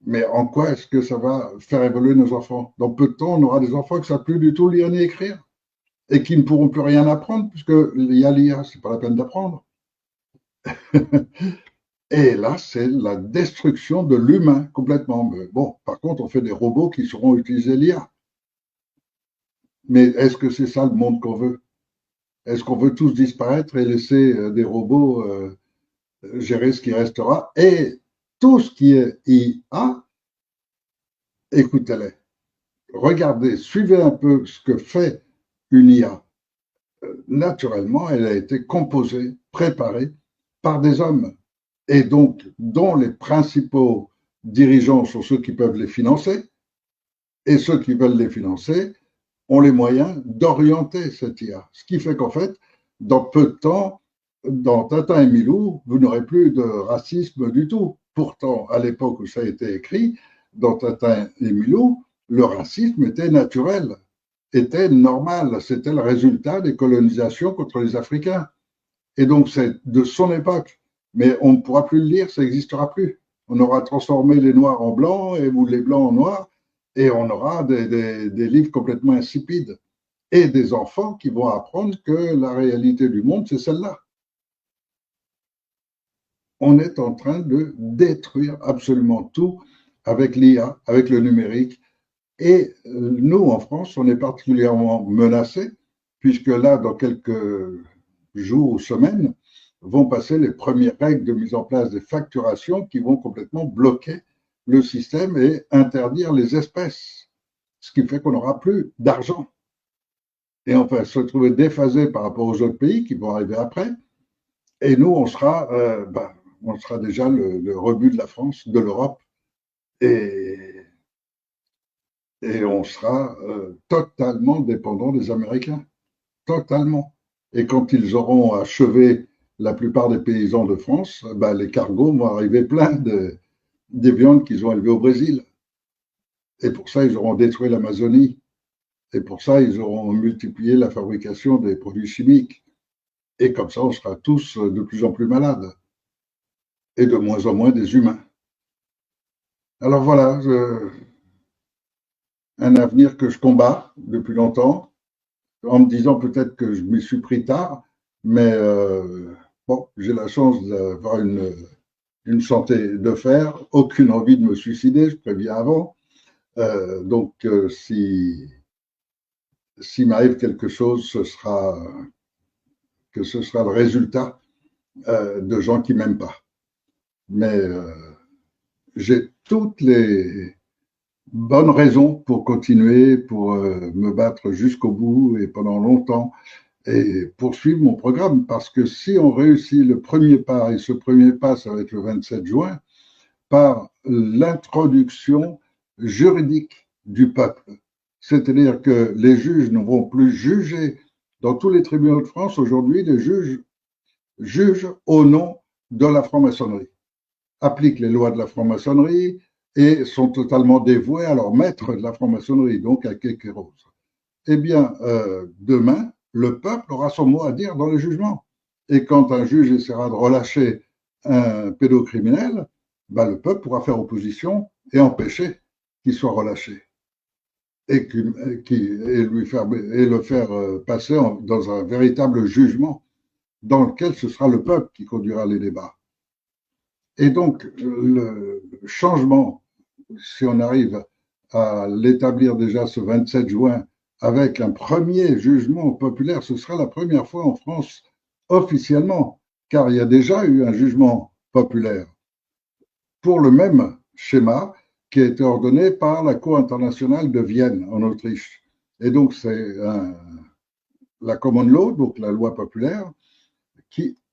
Mais en quoi est-ce que ça va faire évoluer nos enfants? Dans peu de temps, on aura des enfants qui ne savent plus du tout lire ni écrire et qui ne pourront plus rien apprendre puisqu'il y a l'IA, c'est pas la peine d'apprendre. Et là, c'est la destruction de l'humain complètement. Mais bon, par contre, on fait des robots qui sauront utiliser l'IA. Mais est-ce que c'est ça le monde qu'on veut? Est-ce qu'on veut tous disparaître et laisser des robots gérer ce qui restera? Et tout ce qui est IA, écoutez-les, regardez, suivez un peu ce que fait une IA. Naturellement, elle a été composée, préparée par des hommes et donc dont les principaux dirigeants sont ceux qui peuvent les financer, et ceux qui veulent les financer ont les moyens d'orienter cette IA. Ce qui fait qu'en fait, dans peu de temps, dans Tintin et Milou, vous n'aurez plus de racisme du tout. Pourtant, à l'époque où ça a été écrit, dans Tintin et Milou, le racisme était naturel, était normal. C'était le résultat des colonisations contre les Africains. Et donc, c'est de son époque. Mais on ne pourra plus le lire, ça n'existera plus. On aura transformé les noirs en blancs ou les blancs en noirs, et on aura des livres complètement insipides. Et des enfants qui vont apprendre que la réalité du monde, c'est celle-là. On est en train de détruire absolument tout avec l'IA, avec le numérique. Et nous, en France, on est particulièrement menacés, puisque là, dans quelques jours ou semaines, vont passer les premières règles de mise en place des facturations qui vont complètement bloquer le système et interdire les espèces, ce qui fait qu'on n'aura plus d'argent. Et on va se trouver déphasé par rapport aux autres pays qui vont arriver après. Et nous, on sera déjà le rebut de la France, de l'Europe, et, et on sera totalement dépendant des Américains, totalement. Et quand ils auront achevé la plupart des paysans de France, les cargos vont arriver pleins des viandes qu'ils ont élevées au Brésil. Et pour ça, ils auront détruit l'Amazonie. Et pour ça, ils auront multiplié la fabrication des produits chimiques. Et comme ça, on sera tous de plus en plus malades. Et de moins en moins des humains. Alors voilà, un avenir que je combats depuis longtemps, en me disant peut-être que je m'y suis pris tard, mais bon, j'ai la chance d'avoir une santé de fer, aucune envie de me suicider, je préviens avant. Donc, s'il m'arrive quelque chose, ce sera le résultat de gens qui m'aiment pas. Mais j'ai toutes les bonnes raisons pour continuer, pour me battre jusqu'au bout et pendant longtemps et poursuivre mon programme. Parce que si on réussit le premier pas, et ce premier pas, ça va être le 27 juin, par l'introduction juridique du peuple. C'est-à-dire que les juges ne vont plus juger. Dans tous les tribunaux de France, aujourd'hui, les juges jugent au nom de la franc-maçonnerie, appliquent les lois de la franc-maçonnerie et sont totalement dévoués à leur maître de la franc-maçonnerie, donc à Kékéros. Eh bien, demain, le peuple aura son mot à dire dans le jugement. Et quand un juge essaiera de relâcher un pédocriminel, le peuple pourra faire opposition et empêcher qu'il soit relâché et le faire passer dans un véritable jugement dans lequel ce sera le peuple qui conduira les débats. Et donc, le changement, si on arrive à l'établir déjà ce 27 juin avec un premier jugement populaire, ce sera la première fois en France officiellement, car il y a déjà eu un jugement populaire pour le même schéma qui a été ordonné par la Cour internationale de Vienne en Autriche. Et donc c'est la common law, donc la loi populaire,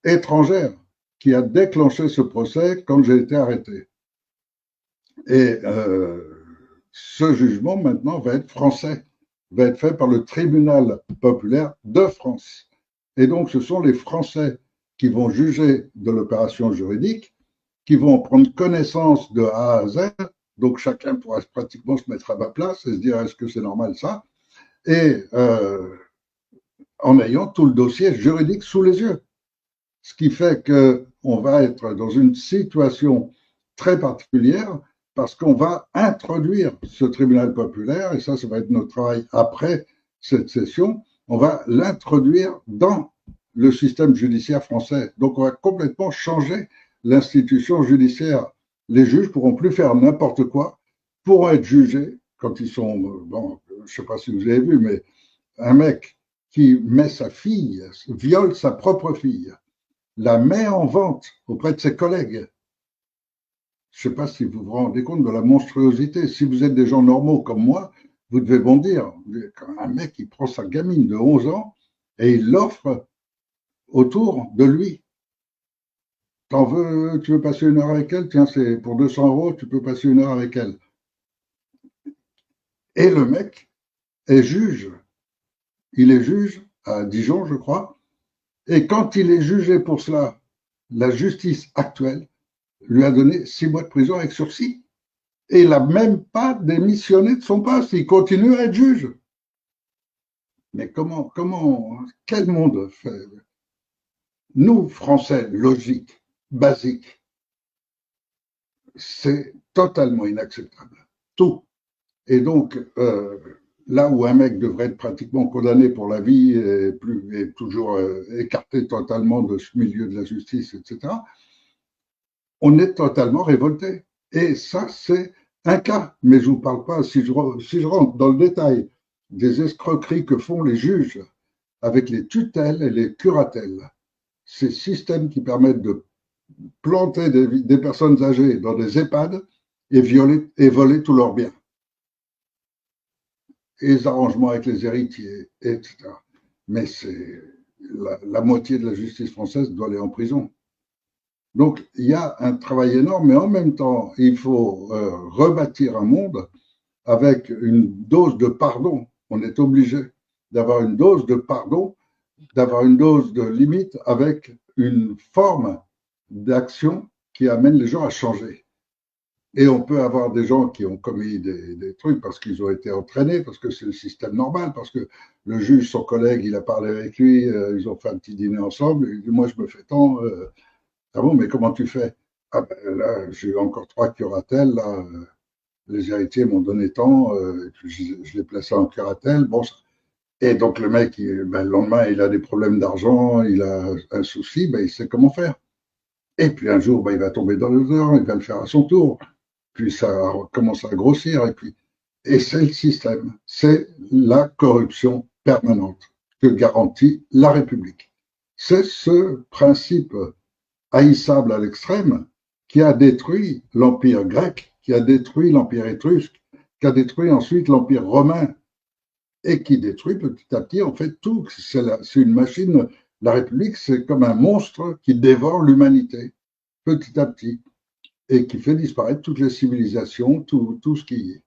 étrangère, qui a déclenché ce procès quand j'ai été arrêté. Et ce jugement maintenant va être français, va être fait par le tribunal populaire de France. Et donc ce sont les Français qui vont juger de l'opération juridique, qui vont prendre connaissance de A à Z, donc chacun pourra pratiquement se mettre à ma place et se dire est-ce que c'est normal ça, et en ayant tout le dossier juridique sous les yeux. Ce qui fait qu'on va être dans une situation très particulière parce qu'on va introduire ce tribunal populaire, et ça va être notre travail après cette session, on va l'introduire dans le système judiciaire français. Donc on va complètement changer l'institution judiciaire. Les juges pourront plus faire n'importe quoi, pourront être jugés quand ils sont, bon, je ne sais pas si vous avez vu, mais un mec qui met sa fille, viole sa propre fille, la met en vente auprès de ses collègues. Je ne sais pas si vous vous rendez compte de la monstruosité. Si vous êtes des gens normaux comme moi, vous devez bondir. Un mec qui prend sa gamine de 11 ans et il l'offre autour de lui. Tu veux passer une heure avec elle? Tiens, c'est pour 200 €, tu peux passer une heure avec elle. Et le mec est juge. Il est juge à Dijon, je crois. Et quand il est jugé pour cela, la justice actuelle lui a donné 6 mois de prison avec sursis. Et il n'a même pas démissionné de son poste. Il continue à être juge. Mais quel monde fait? Nous, Français, logique, basique, c'est totalement inacceptable. Tout. Et donc, là où un mec devrait être pratiquement condamné pour la vie et toujours écarté totalement de ce milieu de la justice, etc., on est totalement révolté. Et ça, c'est un cas. Mais je ne vous parle pas, si je rentre dans le détail des escroqueries que font les juges avec les tutelles et les curatelles, ces systèmes qui permettent de planter des personnes âgées dans des EHPAD et voler tous leurs biens. Et les arrangements avec les héritiers, etc. Mais c'est la moitié de la justice française doit aller en prison. Donc, il y a un travail énorme, mais en même temps, il faut rebâtir un monde avec une dose de pardon. On est obligé d'avoir une dose de pardon, d'avoir une dose de limite avec une forme d'action qui amène les gens à changer. Et on peut avoir des gens qui ont commis des trucs parce qu'ils ont été entraînés, parce que c'est le système normal, parce que le juge, son collègue, il a parlé avec lui, ils ont fait un petit dîner ensemble, il dit, moi je me fais tant, ah bon, mais comment tu fais? Ah ben là, j'ai eu encore 3 curatelles, là, les héritiers m'ont donné tant, et puis je l'ai placé en curatelle, bon, et donc le mec, ben, le lendemain, il a des problèmes d'argent, il a un souci, ben, il sait comment faire. Et puis un jour, ben, il va tomber dans le dehors, il va le faire à son tour. Puis ça commence à grossir, et c'est le système, c'est la corruption permanente que garantit la République. C'est ce principe haïssable à l'extrême qui a détruit l'Empire grec, qui a détruit l'Empire étrusque, qui a détruit ensuite l'Empire romain, et qui détruit petit à petit, en fait, tout. C'est une machine. La République, c'est comme un monstre qui dévore l'humanité, petit à petit, et qui fait disparaître toutes les civilisations, tout ce qui est.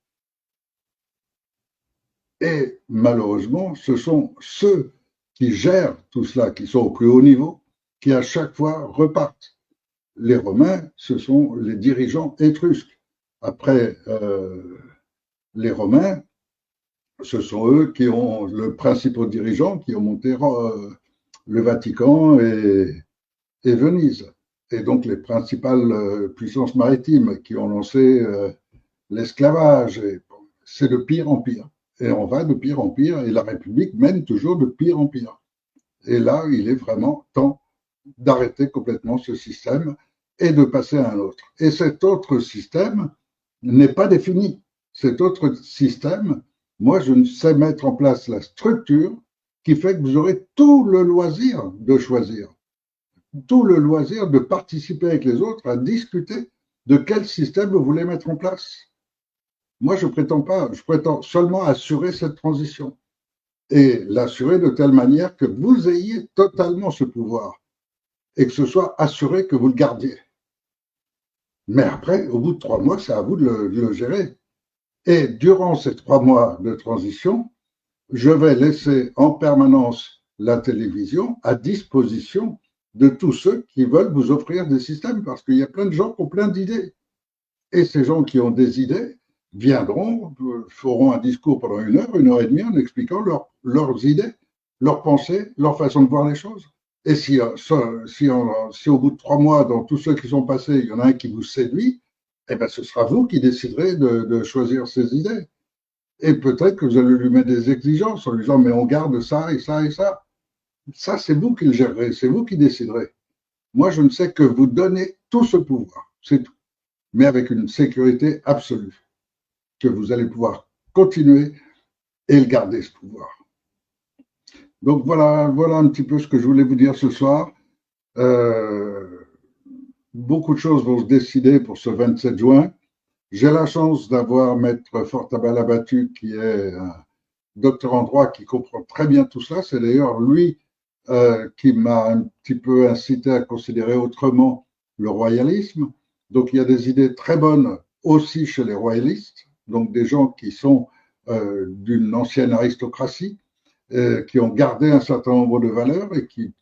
Et malheureusement, ce sont ceux qui gèrent tout cela, qui sont au plus haut niveau, qui à chaque fois repartent. Les Romains, ce sont les dirigeants étrusques. Après les Romains, ce sont eux qui ont le principal dirigeant, qui ont monté le Vatican et Venise. Et donc les principales puissances maritimes qui ont lancé l'esclavage. C'est de pire en pire. Et on va de pire en pire, et la République mène toujours de pire en pire. Et là, il est vraiment temps d'arrêter complètement ce système et de passer à un autre. Et cet autre système n'est pas défini. Cet autre système, moi, je ne sais mettre en place la structure qui fait que vous aurez tout le loisir de choisir, tout le loisir de participer avec les autres à discuter de quel système vous voulez mettre en place. Moi, je prétends pas, je prétends seulement assurer cette transition et l'assurer de telle manière que vous ayez totalement ce pouvoir et que ce soit assuré que vous le gardiez. Mais après, au bout de 3 mois, c'est à vous de le gérer. Et durant ces 3 mois de transition, je vais laisser en permanence la télévision à disposition de tous ceux qui veulent vous offrir des systèmes, parce qu'il y a plein de gens qui ont plein d'idées. Et ces gens qui ont des idées viendront, feront un discours pendant 1 heure et demie en expliquant leurs idées, leurs pensées, leur façon de voir les choses. Et si au bout de 3 mois, dans tous ceux qui sont passés, il y en a un qui vous séduit, eh ben, ce sera vous qui déciderez de choisir ces idées. Et peut-être que vous allez lui mettre des exigences en lui disant, mais on garde ça et ça et ça. Ça, c'est vous qui le gérerez, c'est vous qui déciderez. Moi, je ne sais que vous donner tout ce pouvoir, c'est tout. Mais avec une sécurité absolue, que vous allez pouvoir continuer et le garder, ce pouvoir. Donc voilà un petit peu ce que je voulais vous dire ce soir. Beaucoup de choses vont se décider pour ce 27 juin. J'ai la chance d'avoir Maître Fortabal Abattu, qui est un docteur en droit qui comprend très bien tout cela. C'est d'ailleurs lui qui m'a un petit peu incité à considérer autrement le royalisme. Donc il y a des idées très bonnes aussi chez les royalistes, donc des gens qui sont d'une ancienne aristocratie, qui ont gardé un certain nombre de valeurs et qui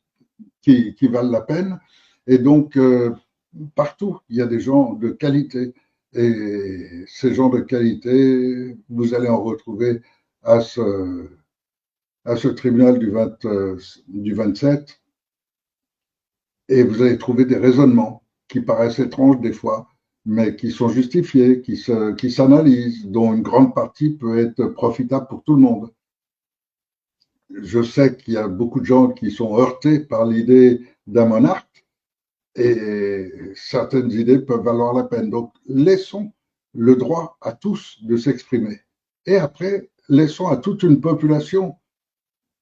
valent la peine. Et donc partout, il y a des gens de qualité. Et ces gens de qualité, vous allez en retrouver à ce tribunal du 27, et vous allez trouver des raisonnements qui paraissent étranges des fois, mais qui sont justifiés, qui s'analysent, dont une grande partie peut être profitable pour tout le monde. Je sais qu'il y a beaucoup de gens qui sont heurtés par l'idée d'un monarque, et certaines idées peuvent valoir la peine. Donc, laissons le droit à tous de s'exprimer. Et après, laissons à toute une population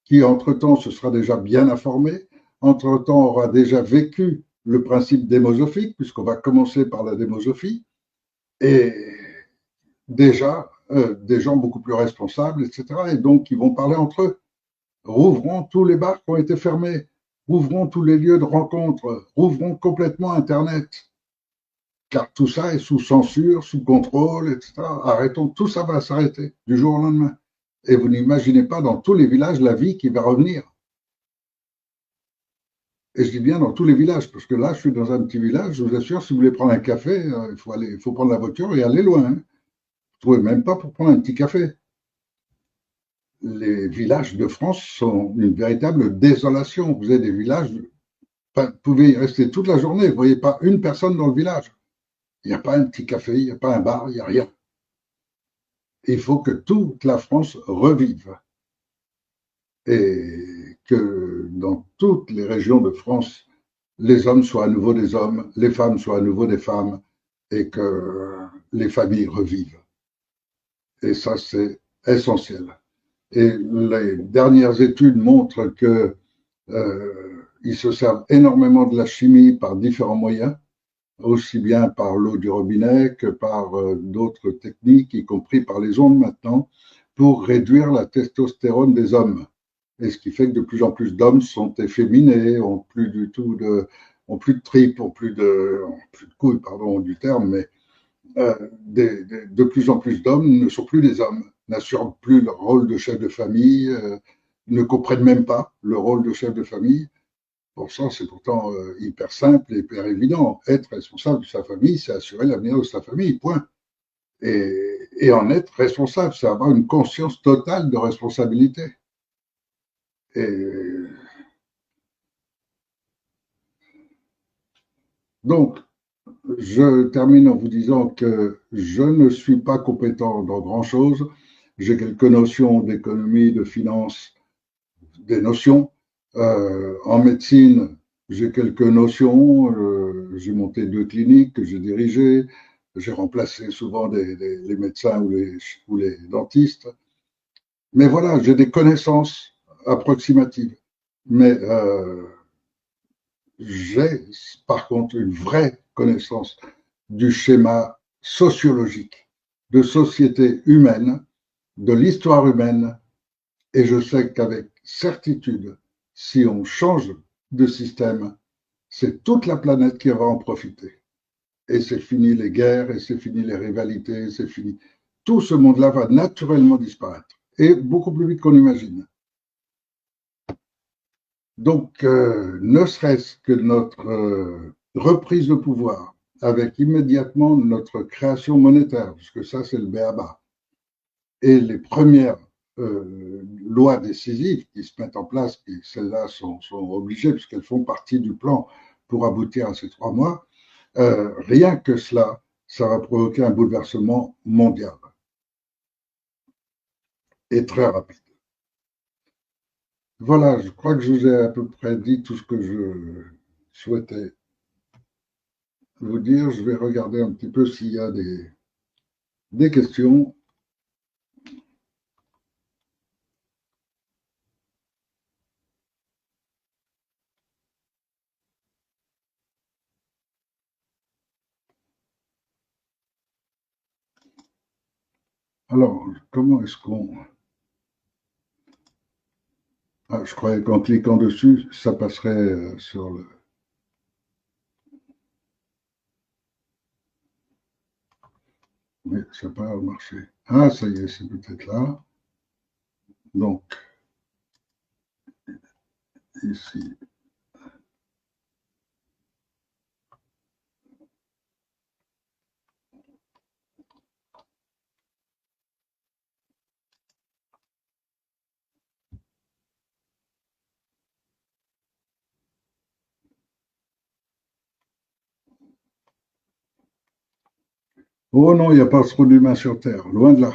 qui, entre-temps, se sera déjà bien informée, entre-temps, aura déjà vécu le principe démosophique, puisqu'on va commencer par la démosophie, et déjà des gens beaucoup plus responsables, etc. Et donc, ils vont parler entre eux. Rouvrons tous les bars qui ont été fermés, rouvrons tous les lieux de rencontre, rouvrons complètement Internet, car tout ça est sous censure, sous contrôle, etc. Arrêtons, tout ça va s'arrêter du jour au lendemain. Et vous n'imaginez pas dans tous les villages la vie qui va revenir. Et je dis bien dans tous les villages, parce que là, je suis dans un petit village, je vous assure, si vous voulez prendre un café, il faut prendre la voiture et aller loin. Hein. Vous ne trouvez même pas pour prendre un petit café. Les villages de France sont une véritable désolation. Vous avez des villages, vous pouvez y rester toute la journée, vous ne voyez pas une personne dans le village. Il n'y a pas un petit café, il n'y a pas un bar, il n'y a rien. Il faut que toute la France revive. Et que dans toutes les régions de France, les hommes soient à nouveau des hommes, les femmes soient à nouveau des femmes, et que les familles revivent. Et ça, c'est essentiel. Et les dernières études montrent que ils se servent énormément de la chimie par différents moyens, aussi bien par l'eau du robinet que par d'autres techniques, y compris par les ondes maintenant, pour réduire la testostérone des hommes. Et ce qui fait que de plus en plus d'hommes sont efféminés, ont plus du tout ont plus de tripes, ont plus de couilles, pardon du terme, mais de plus en plus d'hommes ne sont plus des hommes, n'assurent plus leur rôle de chef de famille, ne comprennent même pas le rôle de chef de famille. Pour ça, c'est pourtant hyper simple et hyper évident. Être responsable de sa famille, c'est assurer l'avenir de sa famille, point. Et en être responsable, c'est avoir une conscience totale de responsabilité. Et donc, je termine en vous disant que je ne suis pas compétent dans grand-chose. J'ai quelques notions d'économie, de finance, des notions. En médecine, j'ai quelques notions. J'ai monté 2 cliniques que j'ai dirigées. J'ai remplacé souvent les médecins ou les dentistes. Mais voilà, j'ai des connaissances approximatives. Mais j'ai par contre une vraie connaissance du schéma sociologique de société humaine, de l'histoire humaine, et je sais qu'avec certitude, si on change de système, c'est toute la planète qui va en profiter. Et c'est fini les guerres, et c'est fini les rivalités, c'est fini. Tout ce monde-là va naturellement disparaître, et beaucoup plus vite qu'on imagine. Donc, ne serait-ce que notre reprise de pouvoir, avec immédiatement notre création monétaire, puisque ça, c'est le b.a.-ba, et les premières lois décisives qui se mettent en place, et celles-là sont obligées, puisqu'elles font partie du plan pour aboutir à ces 3 mois, rien que cela, ça va provoquer un bouleversement mondial, et très rapide. Voilà, je crois que je vous ai à peu près dit tout ce que je souhaitais vous dire. Je vais regarder un petit peu s'il y a des questions. Alors, comment est-ce qu'on... Ah, je croyais qu'en cliquant dessus, ça passerait sur le... Mais ça n'a pas marché. Ah, ça y est, c'est peut-être là. Donc, ici. Oh non, il n'y a pas trop d'humains sur Terre, loin de là.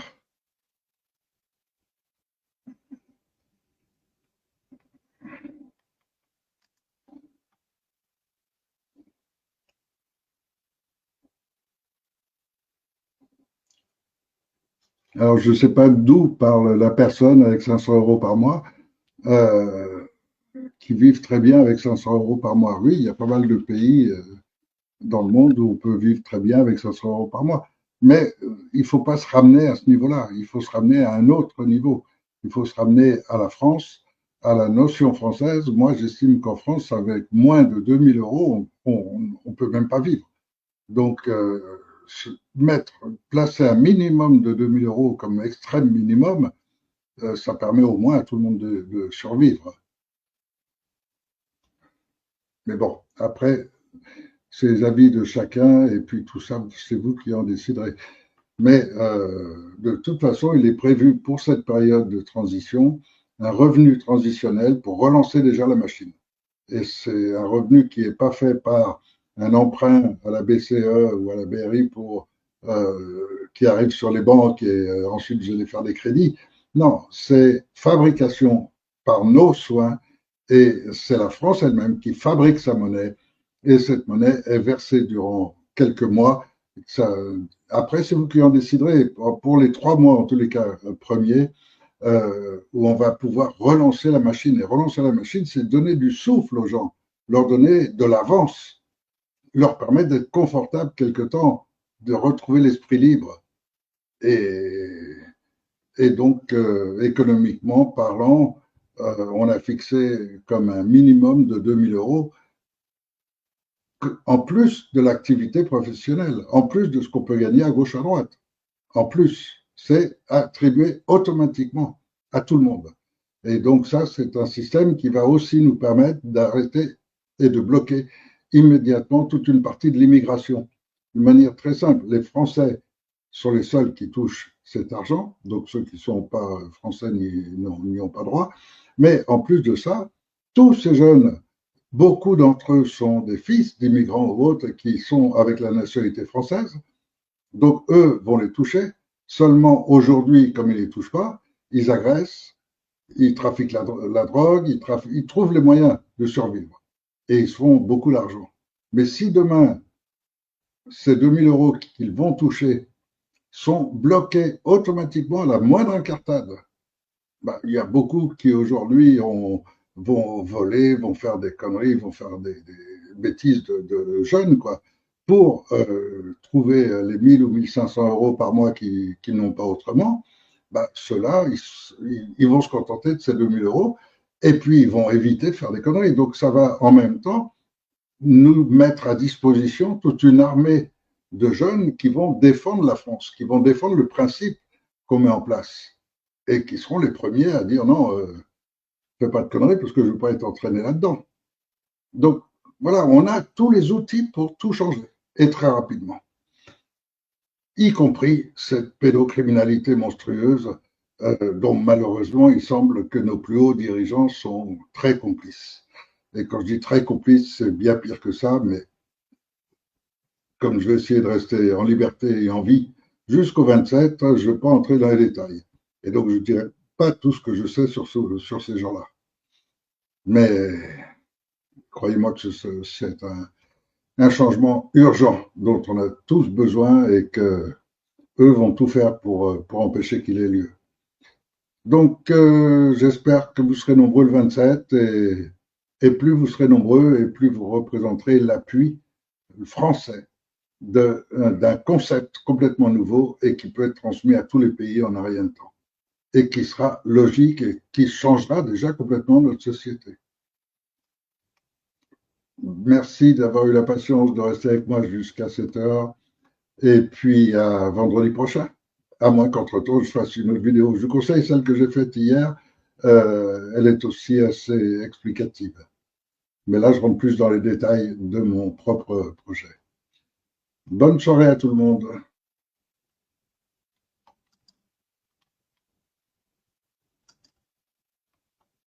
Alors, je ne sais pas d'où parle la personne avec 500 € par mois. Euh, qui vivent très bien avec 500 euros par mois. Oui, il y a pas mal de pays dans le monde où on peut vivre très bien avec 500 euros par mois. Mais il ne faut pas se ramener à ce niveau-là. Il faut se ramener à un autre niveau. Il faut se ramener à la France, à la notion française. Moi, j'estime qu'en France, avec moins de 2000 euros, on ne peut même pas vivre. Donc, placer un minimum de 2000 euros comme extrême minimum, ça permet au moins à tout le monde de survivre. Mais bon, après, c'est les avis de chacun et puis tout ça, c'est vous qui en déciderez. Mais de toute façon, il est prévu pour cette période de transition un revenu transitionnel pour relancer déjà la machine. Et c'est un revenu qui n'est pas fait par un emprunt à la BCE ou à la BRI qui arrive sur les banques et ensuite je vais faire des crédits. Non, c'est fabrication par nos soins et c'est la France elle-même qui fabrique sa monnaie et cette monnaie est versée durant quelques mois. Ça, après, c'est vous qui en déciderez. Pour les 3 mois, en tous les cas, premiers, où on va pouvoir relancer la machine. Et relancer la machine, c'est donner du souffle aux gens, leur donner de l'avance, leur permettre d'être confortables quelque temps, de retrouver l'esprit libre. Et, et donc, économiquement parlant, on a fixé comme un minimum de 2000 euros en plus de l'activité professionnelle, en plus de ce qu'on peut gagner à gauche à droite. En plus, c'est attribué automatiquement à tout le monde. Et donc ça, c'est un système qui va aussi nous permettre d'arrêter et de bloquer immédiatement toute une partie de l'immigration. De manière très simple, les Français sont les seuls qui touchent cet argent, donc ceux qui ne sont pas français n'y ont pas droit. Mais en plus de ça, tous ces jeunes, beaucoup d'entre eux sont des fils d'immigrants ou autres qui sont avec la nationalité française, donc eux vont les toucher. Seulement aujourd'hui, comme ils ne les touchent pas, ils agressent, ils trafiquent la drogue, ils trouvent les moyens de survivre. Et ils se font beaucoup d'argent. Mais si demain, ces 2000 euros qu'ils vont toucher sont bloqués automatiquement à la moindre incartade, bah, il y a beaucoup qui aujourd'hui vont voler, vont faire des conneries, vont faire des bêtises de jeunes, quoi, pour trouver les 1000 ou 1500 euros par mois qu'ils n'ont pas autrement. Bah, ceux-là, ils vont se contenter de ces 2000 euros et puis ils vont éviter de faire des conneries. Donc ça va en même temps nous mettre à disposition toute une armée de jeunes qui vont défendre la France, qui vont défendre le principe qu'on met en place et qui seront les premiers à dire non, fais pas de conneries parce que je ne veux pas être entraîné là-dedans. Donc voilà, on a tous les outils pour tout changer et très rapidement, y compris cette pédocriminalité monstrueuse dont malheureusement il semble que nos plus hauts dirigeants sont très complices. Et quand je dis très complices, c'est bien pire que ça, mais comme je vais essayer de rester en liberté et en vie jusqu'au 27, je ne vais pas entrer dans les détails. Et donc je ne dirai pas tout ce que je sais sur ces gens-là. Mais croyez-moi que c'est un changement urgent dont on a tous besoin et que eux vont tout faire pour empêcher qu'il ait lieu. Donc j'espère que vous serez nombreux le 27 et plus vous serez nombreux et plus vous représenterez l'appui français d'un concept complètement nouveau et qui peut être transmis à tous les pays en un rien de temps et qui sera logique et qui changera déjà complètement notre société. Merci d'avoir eu la patience de rester avec moi jusqu'à cette heure et puis à vendredi prochain, à moins qu'entre-temps je fasse une autre vidéo. Je vous conseille celle que j'ai faite hier, elle est aussi assez explicative. Mais là, je rentre plus dans les détails de mon propre projet. Bonne soirée à tout le monde.